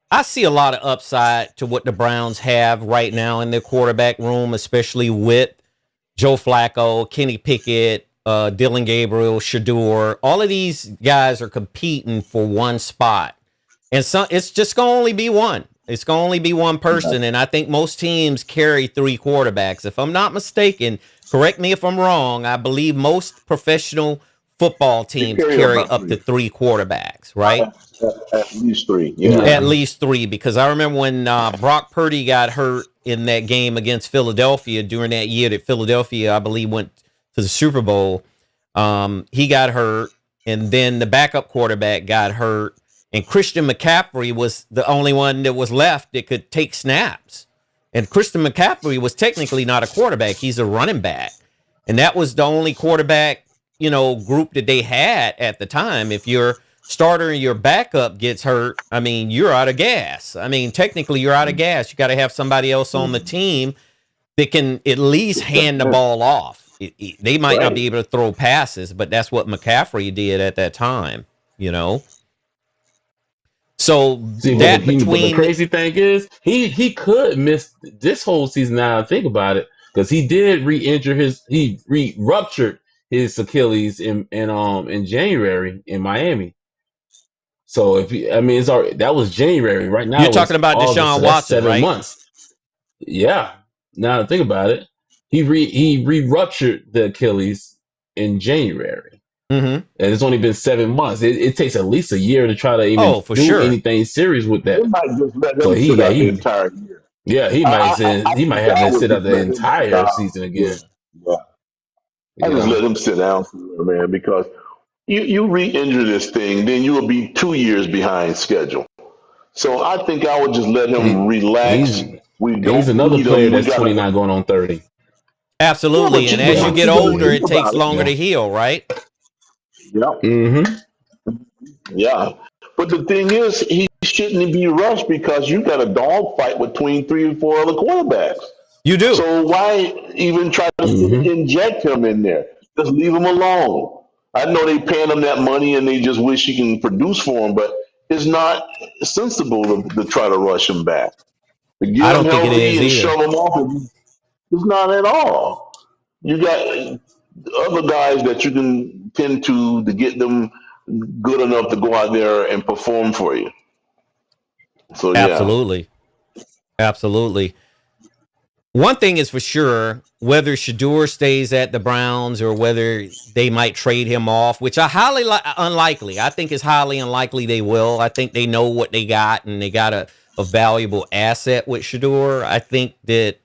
I see a lot of upside to what the Browns have right now in their quarterback room, especially with Joe Flacco, Kenny Pickett, Dylan Gabriel, Shedeur. All of these guys are competing for one spot. And it's just going to only be one. It's going to only be one person. And I think most teams carry 3 quarterbacks. If I'm not mistaken, correct me if I'm wrong, I believe most professional football teams carry up to 3 quarterbacks, right? At least 3, yeah. At least 3, because I remember when Brock Purdy got hurt in that game against Philadelphia during that year that Philadelphia, I believe, went to the Super Bowl. He got hurt, and then the backup quarterback got hurt, and Christian McCaffrey was the only one that was left that could take snaps. And Christian McCaffrey was technically not a quarterback. He's a running back. And that was the only quarterback, group that they had at the time. If your starter and your backup gets hurt, I mean, you're out of gas. I mean, technically, you're out of gas. You got to have somebody else on the team that can at least hand the ball off. They might not be able to throw passes, but that's what McCaffrey did at that time, So but the crazy thing is, he could miss this whole season. Now I think about it, because he did ruptured his Achilles in January in Miami. So it's already, that was January. Right now you're talking about August, Deshaun so Watson, 7 right? months. Yeah. Now think about it. He re-ruptured the Achilles in January. Mm-hmm. And it's only been 7 months. It takes at least a year to try to even do anything serious with that. They might just let him sit out the entire year. Yeah, he might have to sit out the entire season again. Yeah. I just let him sit down somewhere, man, because you re-injure this thing, then you will be 2 years behind schedule. So I think I would just let him relax. He's another player that's 29 going on 30. Absolutely. And as you get older, it takes longer to heal, right? Yeah. Mm-hmm. Yeah. But the thing is, he shouldn't be rushed because you got a dogfight between 3 or 4 other quarterbacks. You do. So why even try to inject him in there? Just leave him alone. I know they paying him that money and they just wish he can produce for him, but it's not sensible to try to rush him back. Get I don't him think it is and either. shove him off. It's not at all. You got other guys that you can tend to get them good enough to go out there and perform for you. So yeah. Absolutely. One thing is for sure, whether Shedeur stays at the Browns or whether they might trade him off, which are highly unlikely. I think it's highly unlikely they will. I think they know what they got, and they got a valuable asset with Shedeur. I think that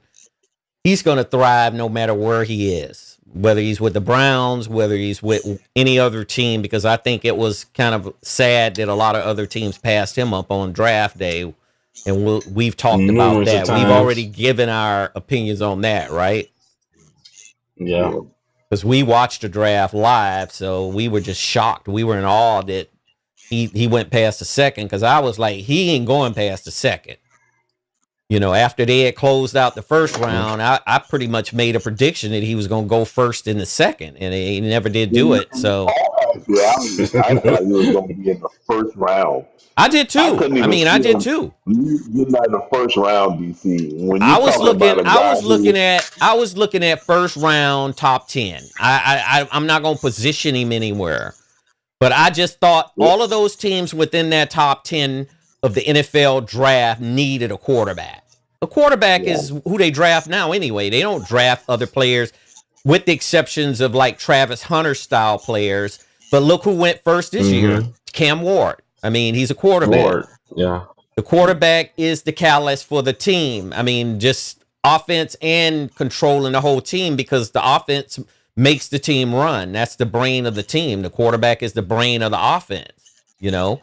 he's going to thrive no matter where he is, whether he's with the Browns, whether he's with any other team, because I think it was kind of sad that a lot of other teams passed him up on draft day. And we've talked about that. We've already given our opinions on that, right? Yeah. Because we watched the draft live, so we were just shocked. We were in awe that he went past the second, because I was like, he ain't going past the second. After they had closed out the first round, I pretty much made a prediction that he was going to go first in the second, and he never did do it. So yeah, I thought he was going to be in the first round. I did too. I did too. You're not in the first round, DC. When I was looking at first round top 10. I'm not going to position him anywhere, but I just thought all of those teams within that top 10 of the NFL draft needed a quarterback. A quarterback is who they draft now anyway. They don't draft other players, with the exceptions of like Travis Hunter style players. But look who went first this year, Cam Ward. I mean, he's a quarterback. Yeah. The quarterback is the catalyst for the team. I mean, just offense and controlling the whole team, because the offense makes the team run. That's the brain of the team. The quarterback is the brain of the offense, Yeah.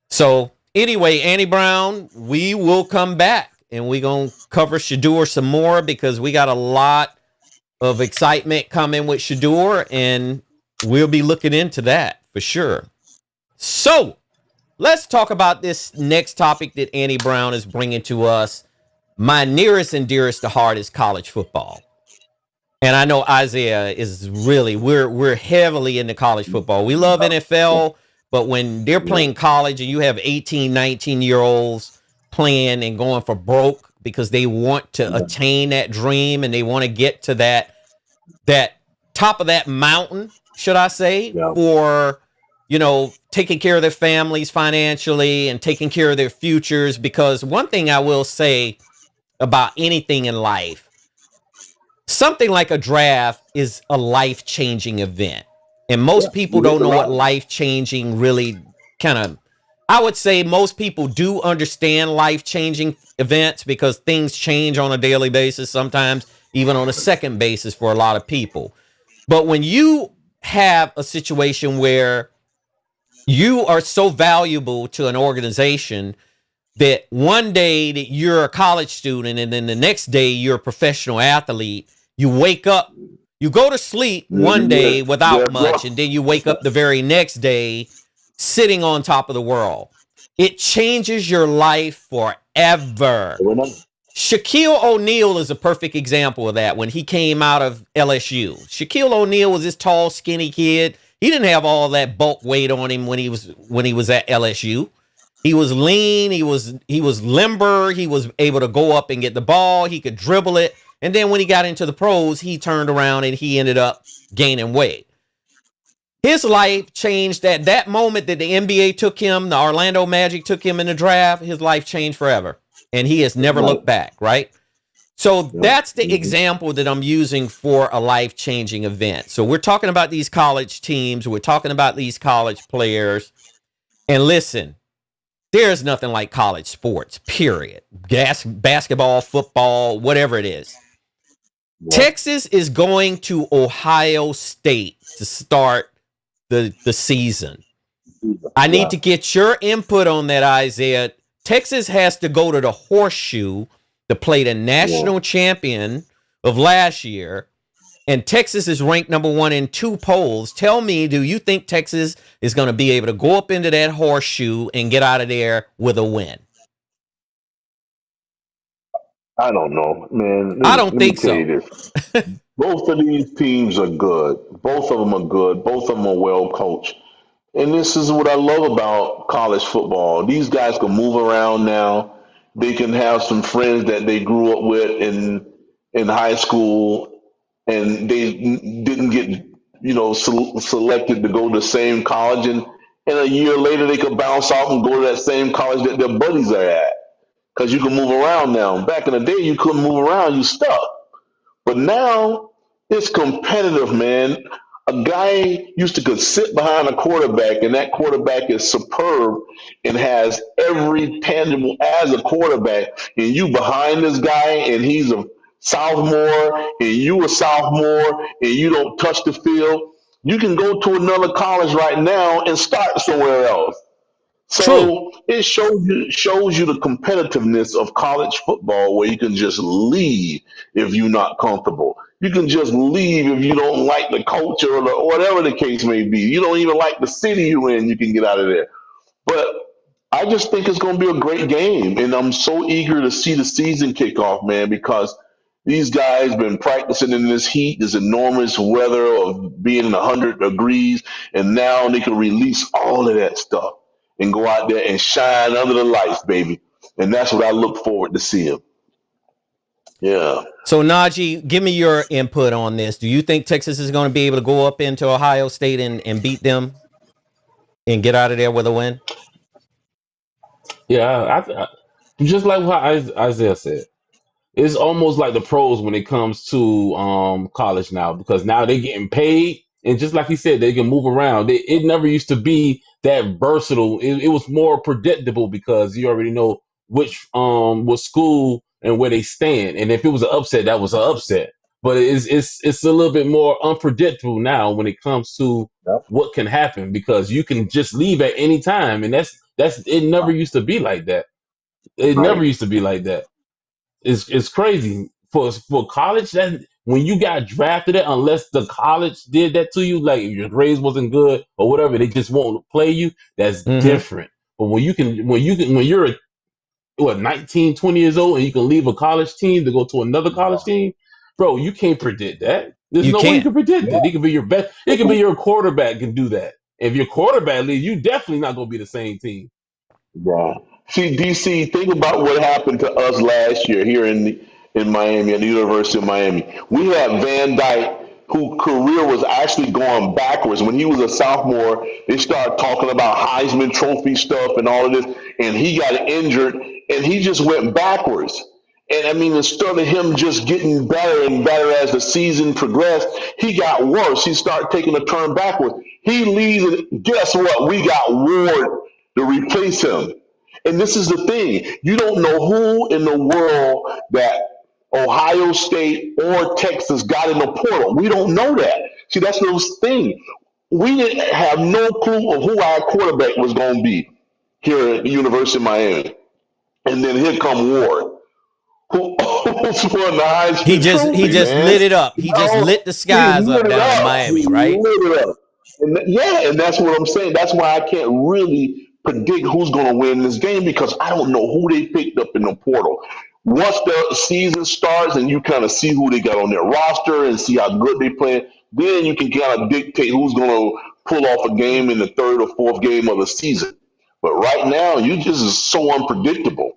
So anyway, Andy Brown, we will come back and we're going to cover Shedeur some more, because we got a lot of excitement coming with Shedeur, and we'll be looking into that for sure. So let's talk about this next topic that Annie Brown is bringing to us. My nearest and dearest to heart is college football. And I know Isaah is really, we're heavily into college football. We love NFL, but when they're playing college and you have 18, 19-year-olds playing and going for broke because they want to attain that dream and they want to get to that top of that mountain, should I say, for, taking care of their families financially and taking care of their futures. Because one thing I will say about anything in life, something like a draft is a life-changing event. And most people don't know what life-changing really I would say most people do understand life-changing events because things change on a daily basis, sometimes even on a second basis for a lot of people. But when you have a situation where you are so valuable to an organization that one day that you're a college student and then the next day you're a professional athlete, you wake up, you go to sleep one day without much, and then you wake up the very next day sitting on top of the world. It changes your life forever. Shaquille O'Neal is a perfect example of that when he came out of LSU. Shaquille O'Neal was this tall, skinny kid. He didn't have all that bulk weight on him when he was at LSU. He was lean, he was limber, he was able to go up and get the ball, he could dribble it. And then when he got into the pros, he turned around and he ended up gaining weight. His life changed at that moment that the NBA took him, the Orlando Magic took him in the draft, his life changed forever. And he has never looked back, right? So that's the example that I'm using for a life-changing event. So we're talking about these college teams, we're talking about these college players. And listen, there's nothing like college sports, period. Basketball, football, whatever it is. Texas is going to Ohio State to start the season. I need to get your input on that, Isaah. Texas has to go to the Horseshoe to play the national champion of last year. And Texas is ranked number 1 in 2 polls. Tell me, do you think Texas is going to be able to go up into that Horseshoe and get out of there with a win? I don't know, man. I don't think so. Both of these teams are good. Both of them are good. Both of them are well coached. And this is what I love about college football. These guys can move around now. They can have some friends that they grew up with in high school, and they didn't get selected to go to the same college. And a year later, they could bounce off and go to that same college that their buddies are at because you can move around now. Back in the day, you couldn't move around; you stuck. But now it's competitive, man. A guy used to could sit behind a quarterback, and that quarterback is superb and has every tangible as a quarterback. And you behind this guy, and he's a sophomore, and you a sophomore, and you don't touch the field. You can go to another college right now and start somewhere else. So it shows you the competitiveness of college football, where you can just leave if you're not comfortable. You can just leave if you don't like the culture or whatever the case may be. You don't even like the city you're in, you can get out of there. But I just think it's going to be a great game, and I'm so eager to see the season kick off, man, because these guys been practicing in this heat, this enormous weather of being in 100 degrees, and now they can release all of that stuff and go out there and shine under the lights, baby. And that's what I look forward to seeing. Yeah. So, Najee, give me your input on this. Do you think Texas is going to be able to go up into Ohio State and beat them and get out of there with a win? Yeah, just like what Isaah said. It's almost like the pros when it comes to college now, because now they're getting paid, and just like he said, they can move around. It never used to be that versatile. It was more predictable because you already know what school and where they stand, and if it was an upset, that was an upset. But it's a little bit more unpredictable now when it comes to what can happen, because you can just leave at any time, and that's it. Never used to be like that. It never used to be like that. It's crazy for college. That when you got drafted, unless the college did that to you, like if your grades wasn't good or whatever, they just won't play you. That's different. But when you're 19, 20 years old and you can leave a college team to go to another college team, bro, you can't predict that. There's You no way you can't. can predict it. It can be your best. It can be your quarterback can do that. If your quarterback leaves, you definitely not going to be the same team. Right. See, DC, think about what happened to us last year here in Miami, at the University of Miami. We had Van Dyke, whose career was actually going backwards. When he was a sophomore, they started talking about Heisman Trophy stuff and all of this, and he got injured, and he just went backwards. And I mean, instead of him just getting better and better as the season progressed, he got worse. He started taking a turn backwards. He leaves, and guess what? We got Ward to replace him. And this is the thing. You don't know who in the world that Ohio State or Texas got in the portal. We don't know that. See, that's the thing. We didn't have no clue of who our quarterback was going to be here at the University of Miami. And then here come Ward, who almost won the He Heisman he Trophy, just man. lit it up. He just lit the He skies lit up it down in up. Miami, He right? lit it up. And that's what I'm saying. That's why I can't really predict who's going to win this game because I don't know who they picked up in the portal. Once the season starts and you kind of see who they got on their roster and see how good they play, then you can kind of dictate who's going to pull off a game in the third or fourth game of the season. But right now, you just is so unpredictable.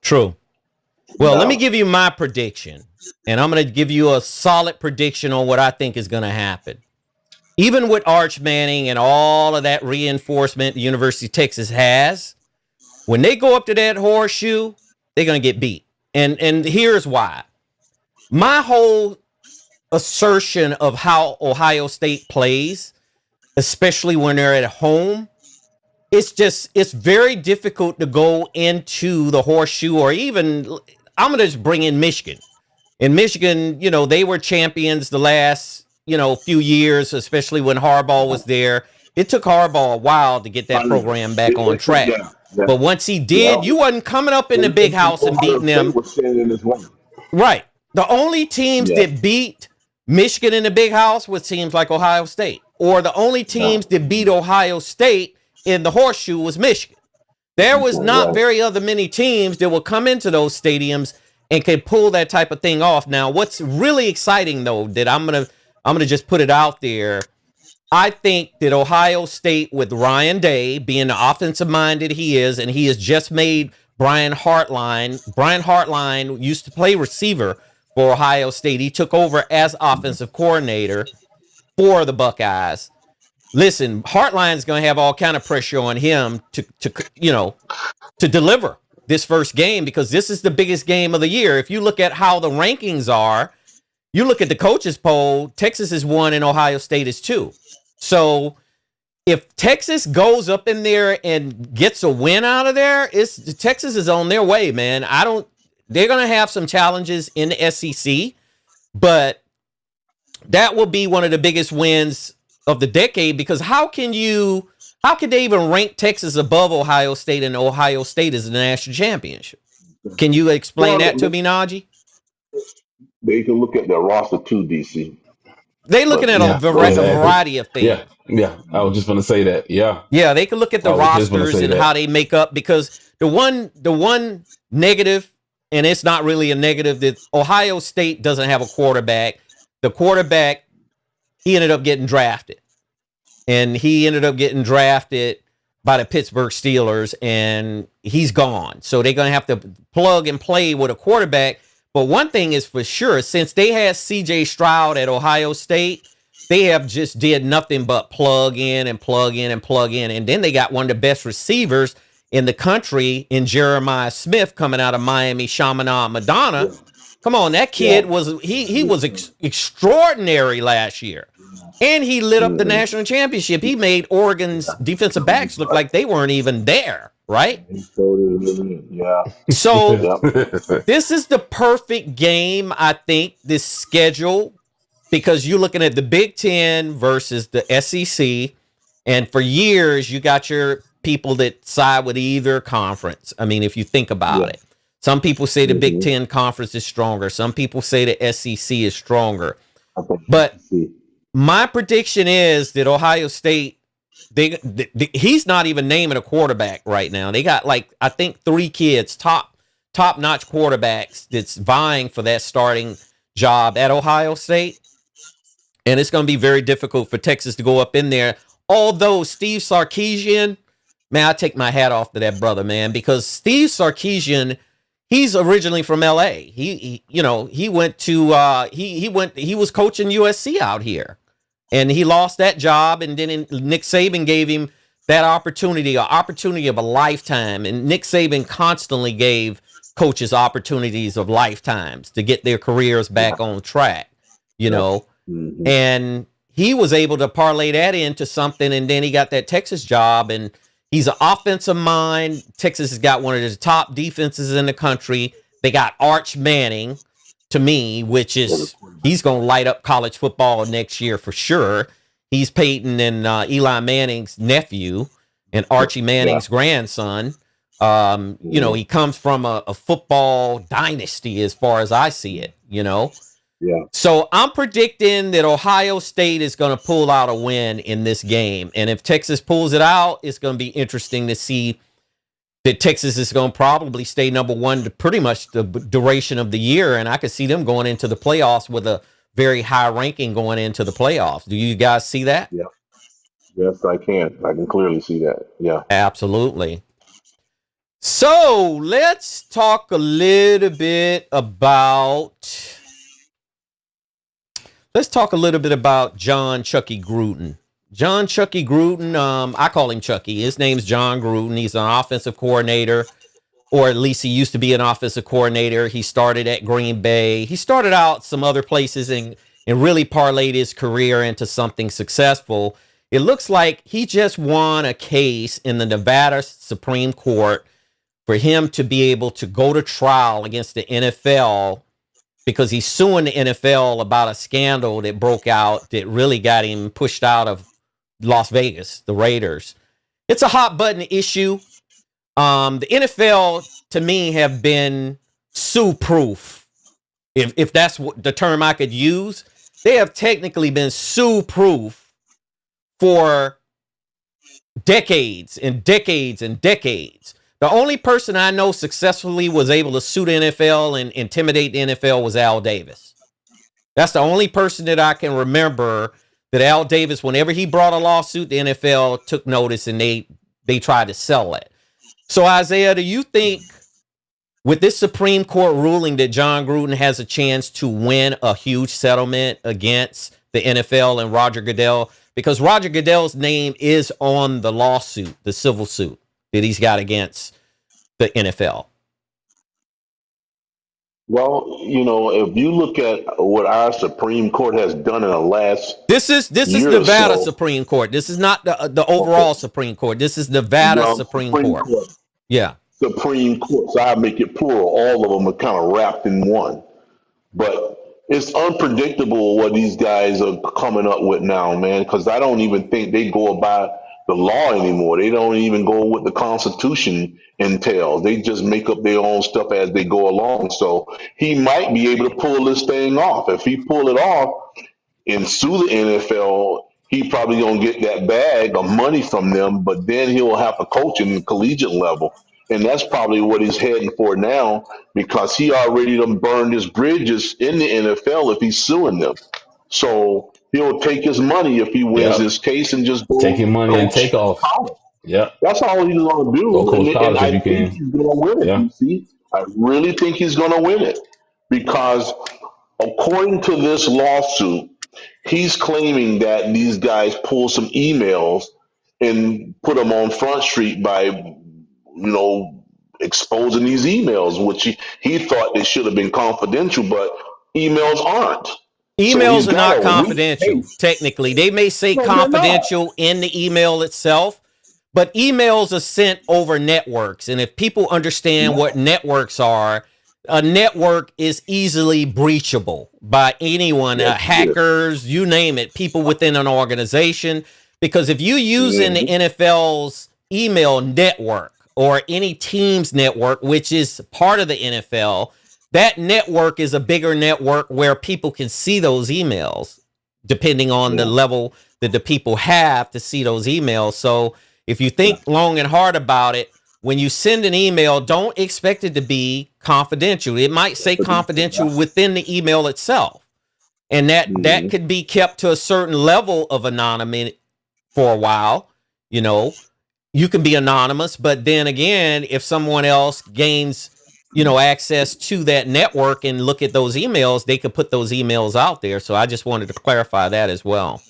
True. Well, let me No. give you my prediction, and I'm going to give you a solid prediction on what I think is going to happen. Even with Arch Manning and all of that reinforcement the University of Texas has, when they go up to that horseshoe, they're going to get beat. And here's why. My whole assertion of how Ohio State plays, especially when they're at home, it's very difficult to go into the horseshoe or even, I'm going to just bring in Michigan. In Michigan, they were champions the last, few years, especially when Harbaugh was there. It took Harbaugh a while to get that program back on track. Yeah, yeah, But once he yeah. did, you wasn't coming up in the big house and Ohio beating State them. was standing in his way. Right. The only teams Yeah. that beat Michigan in the big house was teams like Ohio State. Or the only teams that beat Ohio State in the horseshoe was Michigan. There was not very many teams that will come into those stadiums and can pull that type of thing off. Now, what's really exciting, though, that I'm gonna just put it out there, I think that Ohio State, with Ryan Day being the offensive minded he is, and he has just made Brian Hartline. Brian Hartline used to play receiver for Ohio State. He took over as offensive coordinator for the Buckeyes. Listen, Hartline's going to have all kind of pressure on him to deliver this first game because this is the biggest game of the year. If you look at how the rankings are, you look at the coaches poll, Texas is 1 and Ohio State is 2. So if Texas goes up in there and gets a win out of there, Texas is on their way, man. They're going to have some challenges in the SEC, but that will be one of the biggest wins of the decade because how could they even rank Texas above Ohio State and Ohio State is the national championship? Can you explain that to me, Najee? They can look at their roster too, DC. They looking at a variety of things. Yeah. I was just going to say that. Yeah. Yeah, they can look at the rosters and how they make up because the one negative, and it's not really a negative, that Ohio State doesn't have a quarterback. The quarterback, he ended up getting drafted. And he ended up getting drafted by the Pittsburgh Steelers, and he's gone. So they're going to have to plug and play with a quarterback. But one thing is for sure, since they had C.J. Stroud at Ohio State, they have just did nothing but plug in and plug in and plug in. And then they got one of the best receivers in the country in Jeremiah Smith coming out of Miami, Chaminade, Madonna. Come on, that kid was extraordinary last year. And he lit up the national championship. He made Oregon's defensive backs look like they weren't even there, right? Yeah. So this is the perfect game, I think, this schedule, because you're looking at the Big Ten versus the SEC. And for years, you got your people that side with either conference. I mean, if you think about it. Some people say the Big Ten conference is stronger. Some people say the SEC is stronger. But my prediction is that Ohio State he's not even naming a quarterback right now. They got like I think 3 kids, top notch quarterbacks that's vying for that starting job at Ohio State, and it's going to be very difficult for Texas to go up in there. Although Steve Sarkisian, man, I take my hat off to that brother, man, because Steve Sarkisian, he's originally from L.A. He went to he was coaching USC out here. And he lost that job, and then Nick Saban gave him that opportunity, an opportunity of a lifetime. And Nick Saban constantly gave coaches opportunities of lifetimes to get their careers back on track, you know. Mm-hmm. And he was able to parlay that into something, and then he got that Texas job, and he's an offensive mind. Texas has got one of the top defenses in the country. They got Arch Manning, to me, which is he's going to light up college football next year for sure. He's Peyton and Eli Manning's nephew and Archie Manning's grandson. You know, he comes from a football dynasty as far as I see it, you know. Yeah. So I'm predicting that Ohio State is going to pull out a win in this game. And if Texas pulls it out, it's going to be interesting to see that Texas is going to probably stay number 1 to pretty much the duration of the year. And I could see them going into the playoffs with a very high ranking going into the playoffs. Do you guys see that? Yeah. Yes, I can. I can clearly see that. Yeah. Absolutely. So let's talk a little bit about John Chucky Gruden. John Chucky Gruden, I call him Chucky. His name's John Gruden. He's an offensive coordinator, or at least he used to be an offensive coordinator. He started at Green Bay. He started out some other places and really parlayed his career into something successful. It looks like he just won a case in the Nevada Supreme Court for him to be able to go to trial against the NFL because he's suing the NFL about a scandal that broke out that really got him pushed out of Las Vegas, the Raiders. It's a hot button issue. The NFL, to me, have been sue-proof. If that's the term I could use, they have technically been sue-proof for decades and decades and decades. The only person I know successfully was able to sue the NFL and intimidate the NFL was Al Davis. That's the only person that I can remember that Al Davis, whenever he brought a lawsuit, the NFL took notice and they tried to sell it. So, Isaiah, do you think with this Supreme Court ruling that John Gruden has a chance to win a huge settlement against the NFL and Roger Goodell? Because Roger Goodell's name is on the lawsuit, the civil suit that he's got against the NFL. Well, you know, if you look at what our Supreme Court has done in the last this is Nevada Supreme Court. This is not the overall Supreme Court. This is Nevada Supreme Court. Yeah. Supreme Court. So I make it plural. All of them are kind of wrapped in one. But it's unpredictable what these guys are coming up with now, man, because I don't even think they go about the law anymore. They don't even go with the Constitution entails. They just make up their own stuff as they go along. So he might be able to pull this thing off. If he pull it off and sue the NFL, he probably gonna get that bag of money from them, but then he'll have to coach in the collegiate level. And that's probably what he's heading for now, because he already done burned his bridges in the NFL if he's suing them. So he'll take his money if he wins this case and just go take your money and take off. Yeah, that's all he's going to do. And I think he's going to win it. You see, I really think he's going to win it because, according to this lawsuit, he's claiming that these guys pulled some emails and put them on Front Street by, exposing these emails, which he thought they should have been confidential, but emails aren't. Emails are not confidential, technically. They may say confidential in the email itself, but emails are sent over networks. And if people understand what networks are, a network is easily breachable by anyone, hackers, you name it, people within an organization. Because if you use in the NFL's email network or any team's network, which is part of the NFL, that network is a bigger network where people can see those emails. depending on the level that the people have to see those emails. So if you think long and hard about it, when you send an email, don't expect it to be confidential. It might say confidential within the email itself. And that could be kept to a certain level of anonymity for a while. You know, you can be anonymous, but then again, if someone else gains, access to that network and look at those emails, they could put those emails out there. So I just wanted to clarify that as well.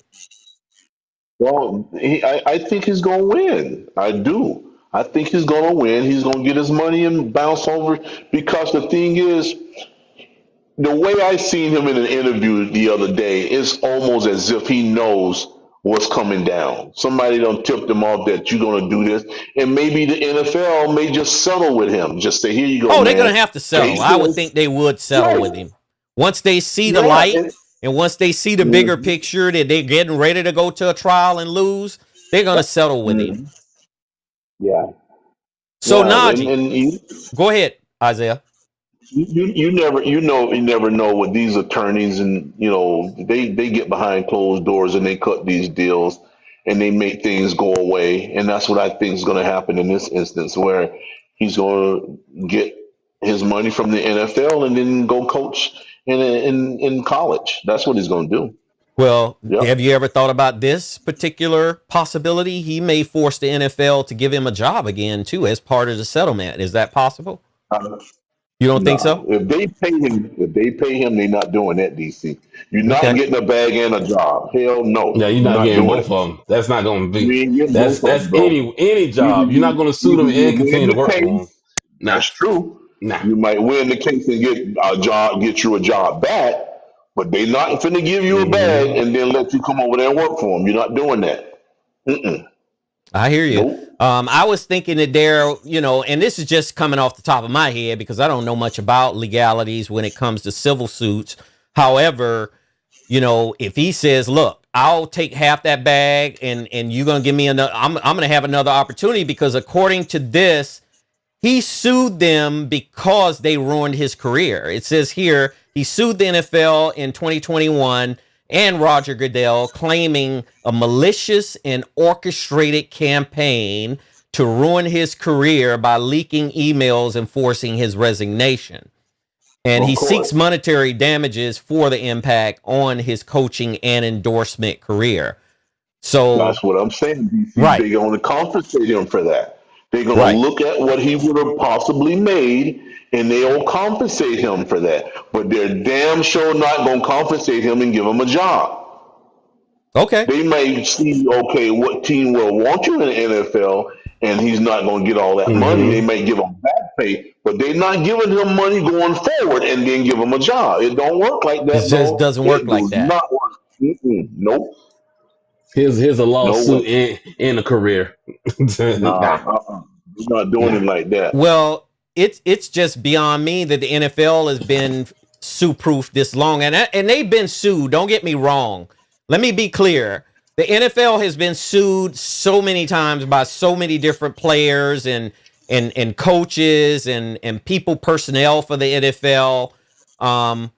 Well, I think he's going to win. I do. I think he's going to win. He's going to get his money and bounce over. Because the thing is, the way I seen him in an interview the other day, it's almost as if he knows what's coming down. Somebody done tipped him off that you're going to do this, and maybe the NFL may just settle with him. Just say, "Here you go, Oh, man. they're going to have to settle. I would think they would settle with him once they see the light, and once they see the bigger picture that they're getting ready to go to a trial and lose. They're going to settle with him. Yeah. So Najee, go ahead, Isaiah. You never know with these attorneys, and they get behind closed doors and they cut these deals and they make things go away, and that's what I think is going to happen in this instance, where he's going to get his money from the NFL and then go coach in college. That's what he's going to do. Well, Yep. have you ever thought about this particular possibility? He may force the NFL to give him a job again too as part of the settlement. Is that possible? You don't think so? If they pay him, they're not doing that, DC. You're not Okay. getting a bag and a job. Hell no. Yeah, you're not getting both of them. That's not going to You be. ain't getting That's both of them, bro. any job. You're not going to sue them Either you and win continue the to work for them. case. Nah, That's true. nah. You might win the case and get a job, get you a job back, but they not finna give you a bag and then let you come over there and work for them. You're not doing that. I hear you. Nope. I was thinking that there, and this is just coming off the top of my head because I don't know much about legalities when it comes to civil suits. However, if he says, "Look, I'll take half that bag, and you're gonna give me another," I'm gonna have another opportunity because according to this, he sued them because they ruined his career. It says here he sued the NFL in 2021 and Roger Goodell, claiming a malicious and orchestrated campaign to ruin his career by leaking emails and forcing his resignation. And he seeks monetary damages for the impact on his coaching and endorsement career. So that's what I'm saying, DC. Right. They're going to compensate him for that. They're going to look at what he would have possibly made, and they'll compensate him for that. But they're damn sure not going to compensate him and give him a job. Okay. They may see, okay, what team will want you in the NFL, and he's not going to get all that money. They may give him back pay, but they're not giving him money going forward and then give him a job. It don't work like that. It just doesn't work like that. Not work. Nope. Here's a lawsuit in a career. We're not doing it like that. Well, it's just beyond me that the NFL has been sue-proof this long, and they've been sued. Don't get me wrong. Let me be clear. The NFL has been sued so many times by so many different players and coaches and people, personnel for the NFL. The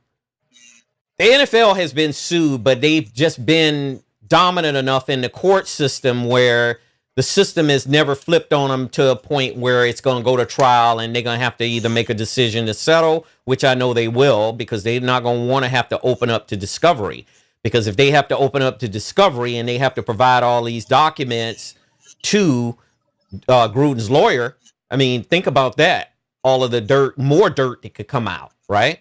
NFL has been sued, but they've just been dominant enough in the court system where the system has never flipped on them to a point where it's going to go to trial and they're going to have to either make a decision to settle, which I know they will, because they're not going to want to have to open up to discovery. Because if they have to open up to discovery and they have to provide all these documents to Gruden's lawyer, I mean, think about that. All of the more dirt that could come out, right?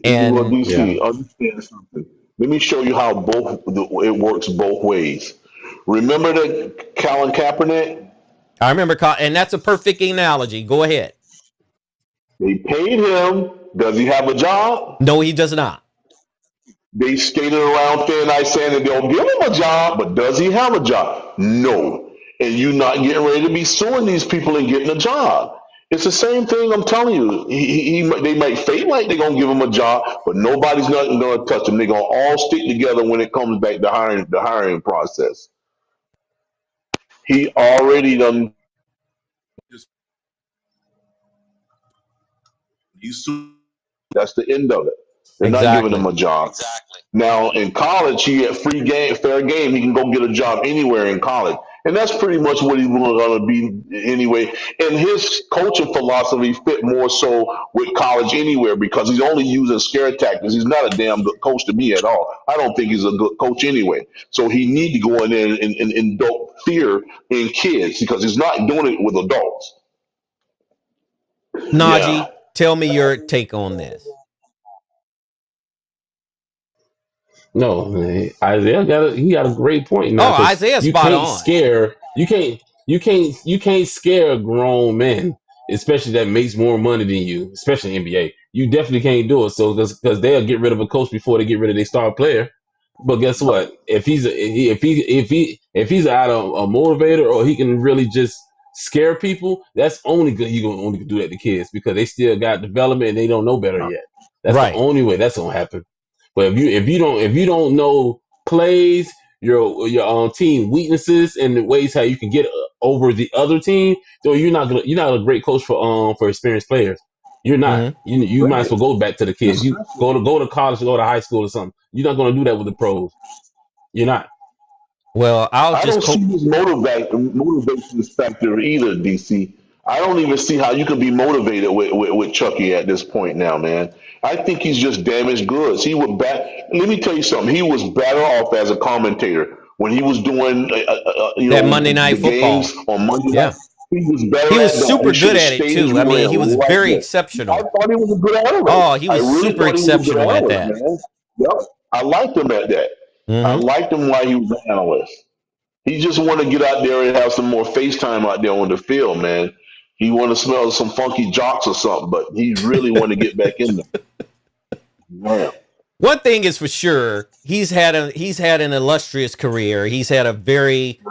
And DC, understand something. Let me show you how it works both ways. Remember that Colin Kaepernick? I remember, and that's a perfect analogy. Go ahead. They paid him. Does he have a job? No, he does not. They skated around thin ice saying that they'll give him a job, but does he have a job? No. And you're not getting ready to be suing these people and getting a job. It's the same thing. I'm telling you. They might fake like they're gonna give him a job, but nobody's not gonna touch him. They're gonna all stick together when it comes back to the hiring process. He already done. That's the end of it. They're not giving him Exactly. a job. Now in college, he get free game, fair game. He can go get a job anywhere in college, and that's pretty much what he's going to be anyway. And his coaching philosophy fit more so with college anywhere because he's only using scare tactics. He's not a damn good coach to me at all. I don't think he's a good coach anyway. So he need to go in there and invoke fear in kids because he's not doing it with adults. Yeah. Najee, tell me your take on this. No, man, Isaiah got a great point now Oh, because Isaiah's you spot can't on. scare you can't scare grown men, especially that makes more money than you, especially NBA. You definitely can't do it. So because they'll get rid of a coach before they get rid of their star player. But guess what? If he's out of a motivator or he can really just scare people, that's only good. He gonna only do that to kids because they still got development and they don't know better yet. That's the Right. only way that's gonna happen. But if you don't know plays, your team weaknesses and the ways how you can get over the other team, so you're not a great coach for experienced players. You're not. Hmm. You might as well go back to the kids. You go to college, or go to high school or something. You're not going to do that with the pros. You're not. Well, I'll I just don't see quote. his motivation factor either, DC. I don't even see how you could be motivated with Chucky at this point now, man. I think he's just damaged goods. He would let me tell you something. He was better off as a commentator when he was doing, That Monday the Night games Football. on Monday night. Yeah. He was better He was at that. He super should good have at it stayed his too. I mean, he was right very there. I exceptional. thought he was a good analyst. Oh, he I was really super thought he was a good exceptional at analyst, that. man. Yep. I liked him at that. I Hmm. liked him while he was an analyst. He just want to get out there and have some more FaceTime out there on the field, man. He want to smell some funky jocks or something, but he really want to get back in there. Man. One thing is for sure, he's had an illustrious career. He's had a very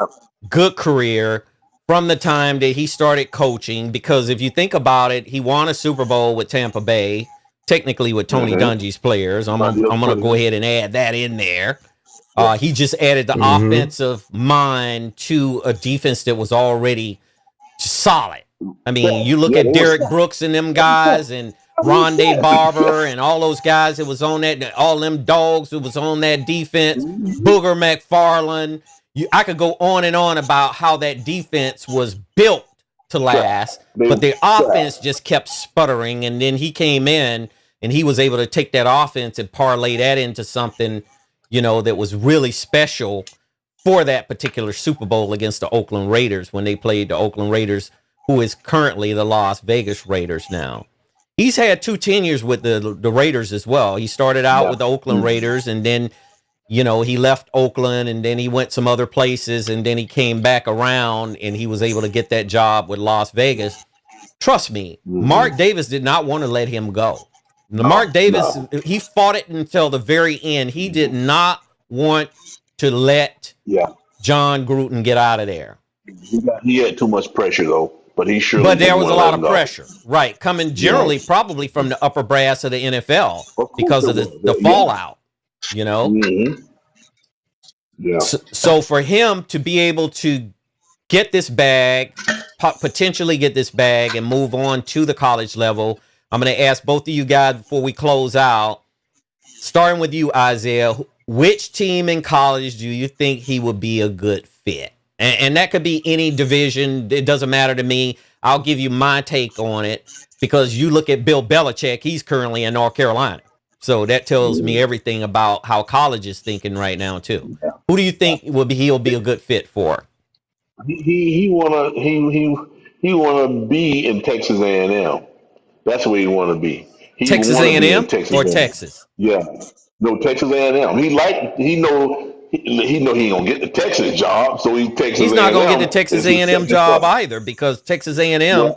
good career from the time that he started coaching. Because if you think about it, he won a Super Bowl with Tampa Bay, technically with Tony Mm-hmm. Dungy's players. I'm gonna go ahead and add that in there. He just added the Mm-hmm. offensive mind to a defense that was already solid. I mean, you look Yeah, at they was. Derek Brooks and them guys and Rondé Barber and all those guys that was on that, all them dogs that was on that defense, Booger McFarland. I could go on and on about how that defense was built to last, They but the trash. offense just kept sputtering. And then he came in and he was able to take that offense and parlay that into something, that was really special for that particular Super Bowl against the Oakland Raiders when they played the Oakland Raiders, who is currently the Las Vegas Raiders now. He's had 2 tenures with the Raiders as well. He started out Yeah. with the Oakland Raiders, and then he left Oakland, and then he went some other places, and then he came back around, and he was able to get that job with Las Vegas. Trust me, Mm-hmm. Mark Davis did not want to let him go. Mark No, Davis, no. he fought it until the very end. He did not want to let Yeah. John Gruden get out of there. He had too much pressure though, but he surely But there didn't was want a to let lot him of go. pressure, right? Coming Yeah. generally probably from the upper brass of the NFL Of course because it of was. the Yeah. fallout, you know? Mm-hmm. Yeah. So for him to be able to get this bag, potentially get this bag and move on to the college level, I'm going to ask both of you guys before we close out, starting with you, Isaiah, which team in college do you think he would be a good fit? And that could be any division. It doesn't matter to me. I'll give you my take on it because you look at Bill Belichick. He's currently in North Carolina. So that tells me everything about how college is thinking right now, too. Who do you think he'll be a good fit for? He wanna be in Texas A&M. That's where he wanna be. He Texas wanna be in A&M Texas or A&M. Texas? Yeah. No, Texas A&M. He know he ain't gonna get the Texas job, so he Texas He's not going to get A&M the Texas is his A&M second job choice. either because Texas Yeah.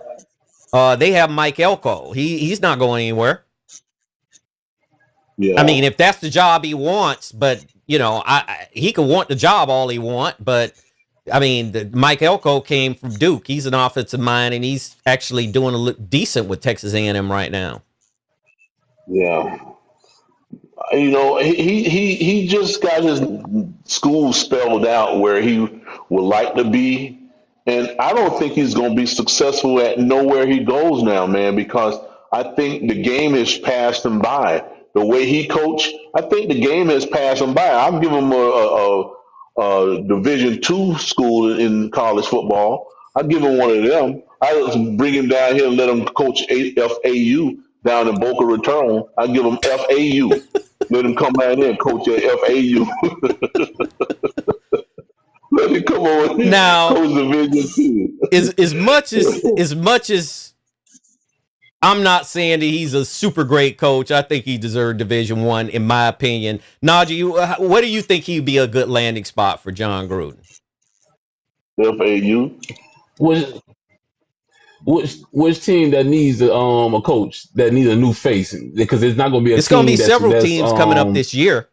A&M, they have Mike Elko. He's not going anywhere. I Yeah. mean, if that's the job he wants, but he can want the job all he want, but I mean, Mike Elko came from Duke. He's an offensive mind, and he's actually doing decent with Texas A&M right now. Yeah. He just got his school spelled out where he would like to be, and I don't think he's going to be successful at nowhere he goes now, man. Because I think the game has passed him by. the way he coached, I think the game has passed him by. I'll give him a Division II school in college football. I'll give him one of them. I bring him down here and let him coach FAU down in Boca Raton. I give him FAU. Let him come down here and coach at FAU. Let him come over here Now, coach Division II. as much as I'm not saying that he's a super great coach, I think he deserved Division I, in my opinion. Najee, what do you think he'd be a good landing spot for John Gruden? FAU. Which team that needs a coach that needs a new face? Because it's not going to be a It's team. going to be several teams coming up this year.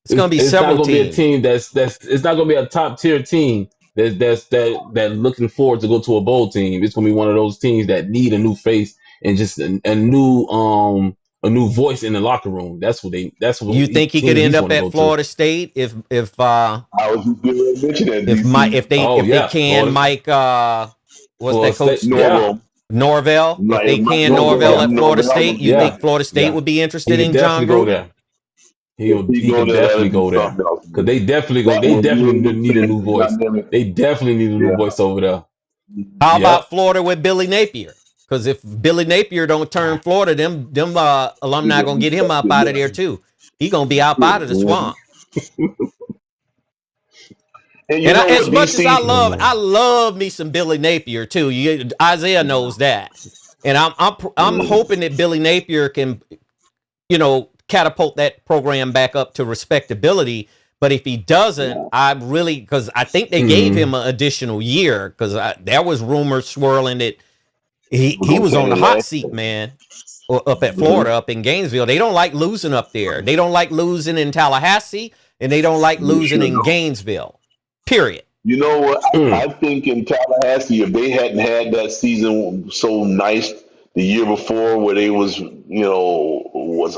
It's going to be several teams. It's not going to be a team that's. It's not going to be a top tier team that looking forward to go to a bowl team. It's going to be one of those teams that need a new face and just a new voice in the locker room. That's what they. That's what you think he could end up at Florida State if I was just going to mention that. if they can Mike what's that coach? Norvell. If they can Norvell at Florida State, you think Florida State would be interested in John Gruden? He can definitely go there because they definitely need a new voice. They definitely need a new voice over there. How about Florida with Billy Napier? Because if Billy Napier don't turn Florida, them alumni gonna get him up out of there too. He gonna be out of the swamp. And as much as I love me some Billy Napier too. Isaiah knows that, and I'm hoping that Billy Napier can, catapult that program back up to respectability. But if he doesn't, because I think they gave him an additional year because there was rumors swirling that he was on the hot seat, man, up at Florida, up in Gainesville. They don't like losing up there. They don't like losing in Tallahassee, and they don't like losing in Gainesville. Period. You know what? I think in Tallahassee, if they hadn't had that season so nice the year before, where they was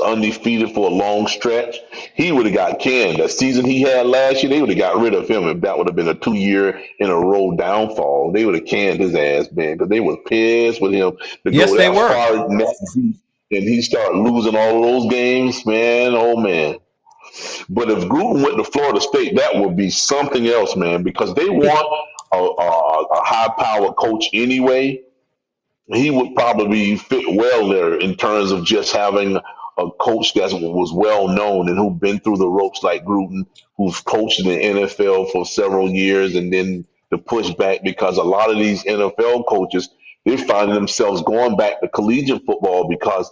undefeated for a long stretch, he would have got canned. That season he had last year, they would have got rid of him if that would have been a 2-year in a row downfall. They would have canned his ass, man, because they was pissed with him to yes, go they that were. far and he started losing all of those games, man. Oh man. But if Gruden went to Florida State, that would be something else, man, because they want a high-powered coach anyway. He would probably fit well there in terms of just having a coach that was well known and who've been through the ropes like Gruden, who's coached in the NFL for several years, and then the pushback because a lot of these NFL coaches, they're finding themselves going back to collegiate football because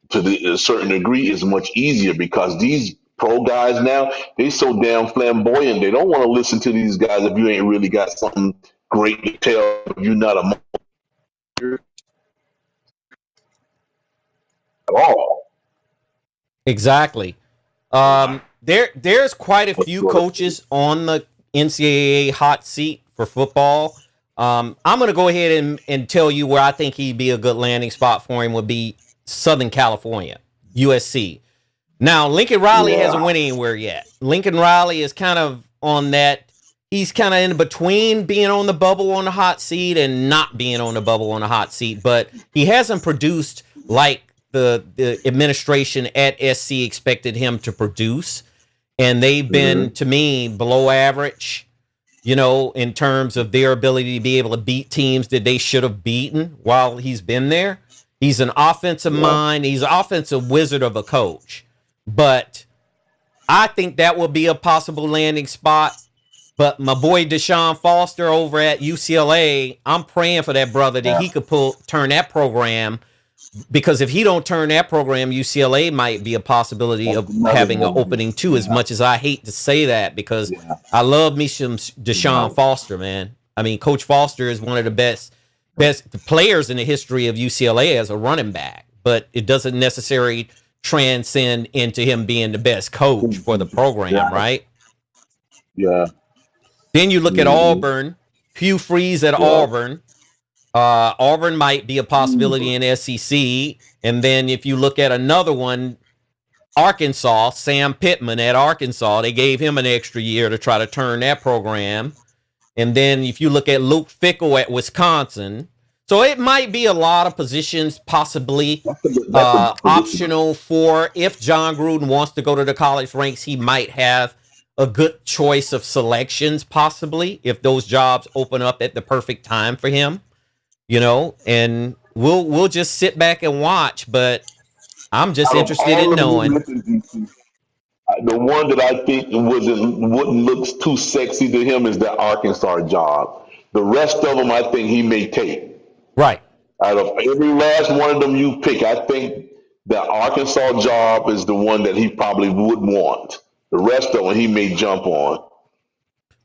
to a certain degree is much easier because these pro guys now, they so damn flamboyant. They don't want to listen to these guys if you ain't really got something great to tell. If you're not a at all. Exactly. There's quite a few coaches on the NCAA hot seat for football. I'm going to go ahead and tell you where I think he'd be a good landing spot for him would be Southern California, USC. Now, Lincoln Riley hasn't went anywhere yet. Lincoln Riley is kind of on that. He's kind of in between being on the bubble on the hot seat and not being on the bubble on the hot seat, but he hasn't produced like the administration at SC expected him to produce. And they've been, to me, below average, in terms of their ability to be able to beat teams that they should have beaten while he's been there. He's an offensive mind. He's an offensive wizard of a coach. But I think that will be a possible landing spot. But my boy Deshaun Foster over at UCLA, I'm praying for that brother that he could turn that program. Because if he don't turn that program, UCLA might be a possibility of having an opening too, as much as I hate to say that, because I love me some Deshaun Foster, man. I mean, Coach Foster is one of the best players in the history of UCLA as a running back, but it doesn't necessarily transcend into him being the best coach for the program, right? Yeah. Then you look at Auburn, Hugh Freeze at Auburn. Auburn might be a possibility in SEC. And then if you look at another one, Arkansas, Sam Pittman at Arkansas, they gave him an extra year to try to turn that program. And then if you look at Luke Fickell at Wisconsin, So it might be a lot of positions possibly That's a position. optional for if John Gruden wants to go to the college ranks, he might have a good choice of selections possibly if those jobs open up at the perfect time for him, and we'll just sit back and watch, but I'm just Out of interested all in of them knowing. you mentioned, the one that I think wouldn't look too sexy to him is that Arkansas job. The rest of them, I think he may take. Right. Out of every last one of them you pick, I think the Arkansas job is the one that he probably would want. The rest of them he may jump on.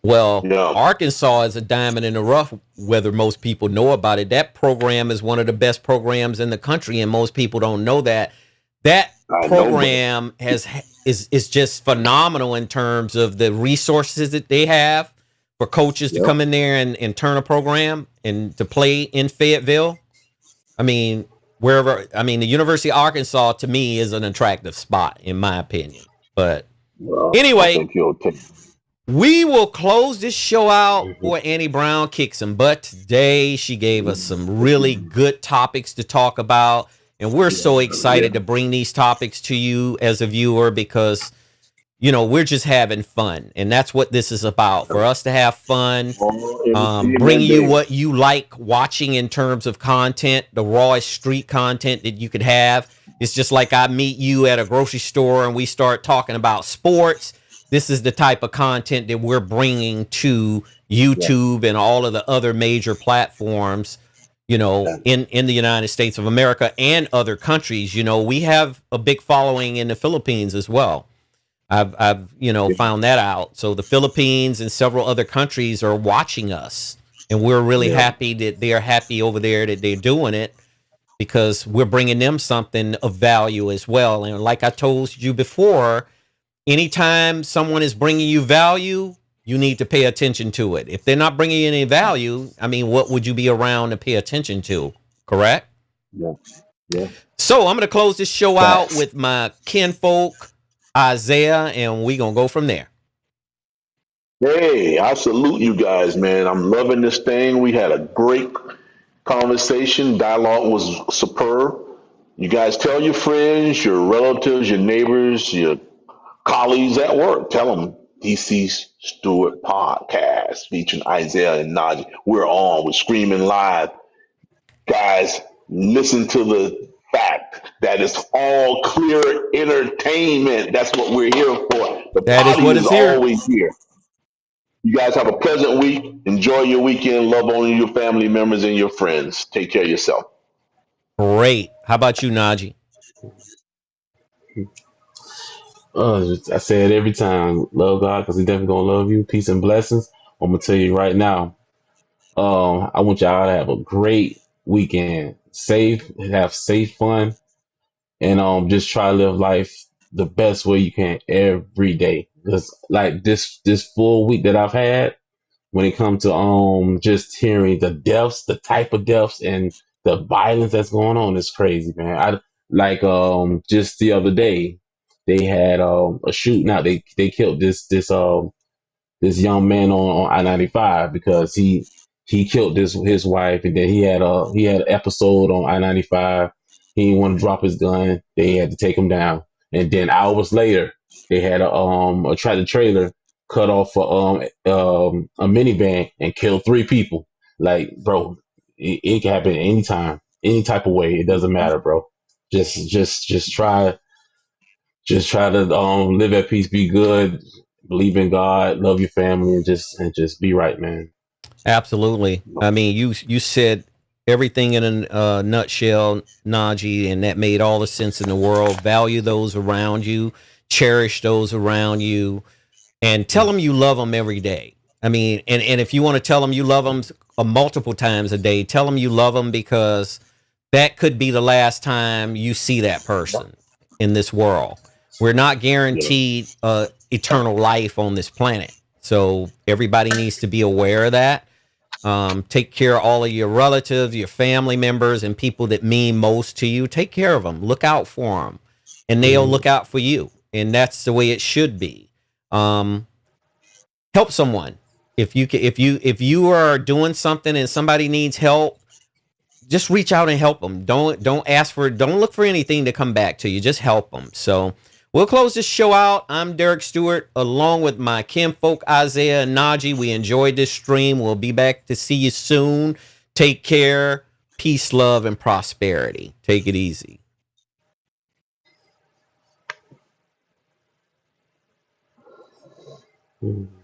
Well, Yeah, Arkansas is a diamond in the rough, whether most people know about it. That program is one of the best programs in the country, and most people don't know that. That I know, but program is just phenomenal in terms of the resources that they have for coaches to yeah, come in there and turn a program and to play in Fayetteville. I mean, the University of Arkansas to me is an attractive spot, in my opinion. But I anyway, think he'll take. we will close this show out before Annie Brown kicks some butt today. She gave us some really good topics to talk about. And we're so Yeah, excited to bring these topics to you as a viewer because, we're just having fun. And that's what this is about, for us to have fun, all in bring that you day. what you like watching in terms of content, the rawest street content that you could have. It's just like I meet you at a grocery store and we start talking about sports. This is the type of content that we're bringing to Yeah, YouTube and all of the other major platforms, yeah, in the United States of America and other countries. We have a big following in the Philippines as well. I've found that out. So the Philippines and several other countries are watching us, and we're really yeah. happy that they're happy over there that they're doing it because we're bringing them something of value as well. And like I told you before, anytime someone is bringing you value, you need to pay attention to it. If they're not bringing you any value, I mean, what would you be around to pay attention to? Correct? Yeah, yeah. So I'm going to close this show out Facts. with my kinfolk, Isaiah, and we're going to go from there. Hey, I salute you guys, man. I'm loving this thing. We had a great conversation. Dialogue was superb. You guys tell your friends, your relatives, your neighbors, your colleagues at work. Tell them DC Stewart podcast featuring Isaiah and Najee. We're on. We're screaming live. Guys, listen to the fact that it's all clear entertainment. That's what we're here for. The That is potty what is is here. always here. You guys have a pleasant week. Enjoy your weekend. Love on your family members and your friends. Take care of yourself. Great. How about you, Najee? I say it every time. Love God because He definitely gonna love you. Peace and blessings. I'm gonna tell you right now. I want y'all to have a great weekend. Have safe fun, and just try to live life the best way you can every day. Because like this full week that I've had, when it comes to just hearing the deaths, the type of deaths, and the violence that's going on is crazy, man. I like just the other day they had a shooting out. They killed this young man on I-95 because he killed his wife, and then he had an episode on I-95. He didn't want to drop his gun. They had to take him down, and then hours later they had a tractor trailer cut off a minivan and killed three people. Like, bro, it can happen anytime, any type of way. It doesn't matter, bro. Just try to live at peace, be good, believe in God, love your family, and just be right, man. Absolutely. I mean, you said everything in a nutshell, Najee, and that made all the sense in the world. Value those around you, cherish those around you, and tell them you love them every day. I mean, and if you want to tell them you love them multiple times a day, tell them you love them because that could be the last time you see that person in this world. We're not Yeah. guaranteed eternal life on this planet. So everybody needs to be aware of that. Take care of all of your relatives, your family members, and people that mean most to you. Take care of them. Look out for them, and they'll Mhm. look out for you. And that's the way it should be. Help someone if you are doing something and somebody needs help. just reach out and help them. Don't look for anything to come back to you. Just help them. So we'll close this show out. I'm Derek Stewart, along with my kinfolk Isaah and Najee. We enjoyed this stream. We'll be back to see you soon. Take care. Peace, love, and prosperity. Take it easy. Mm.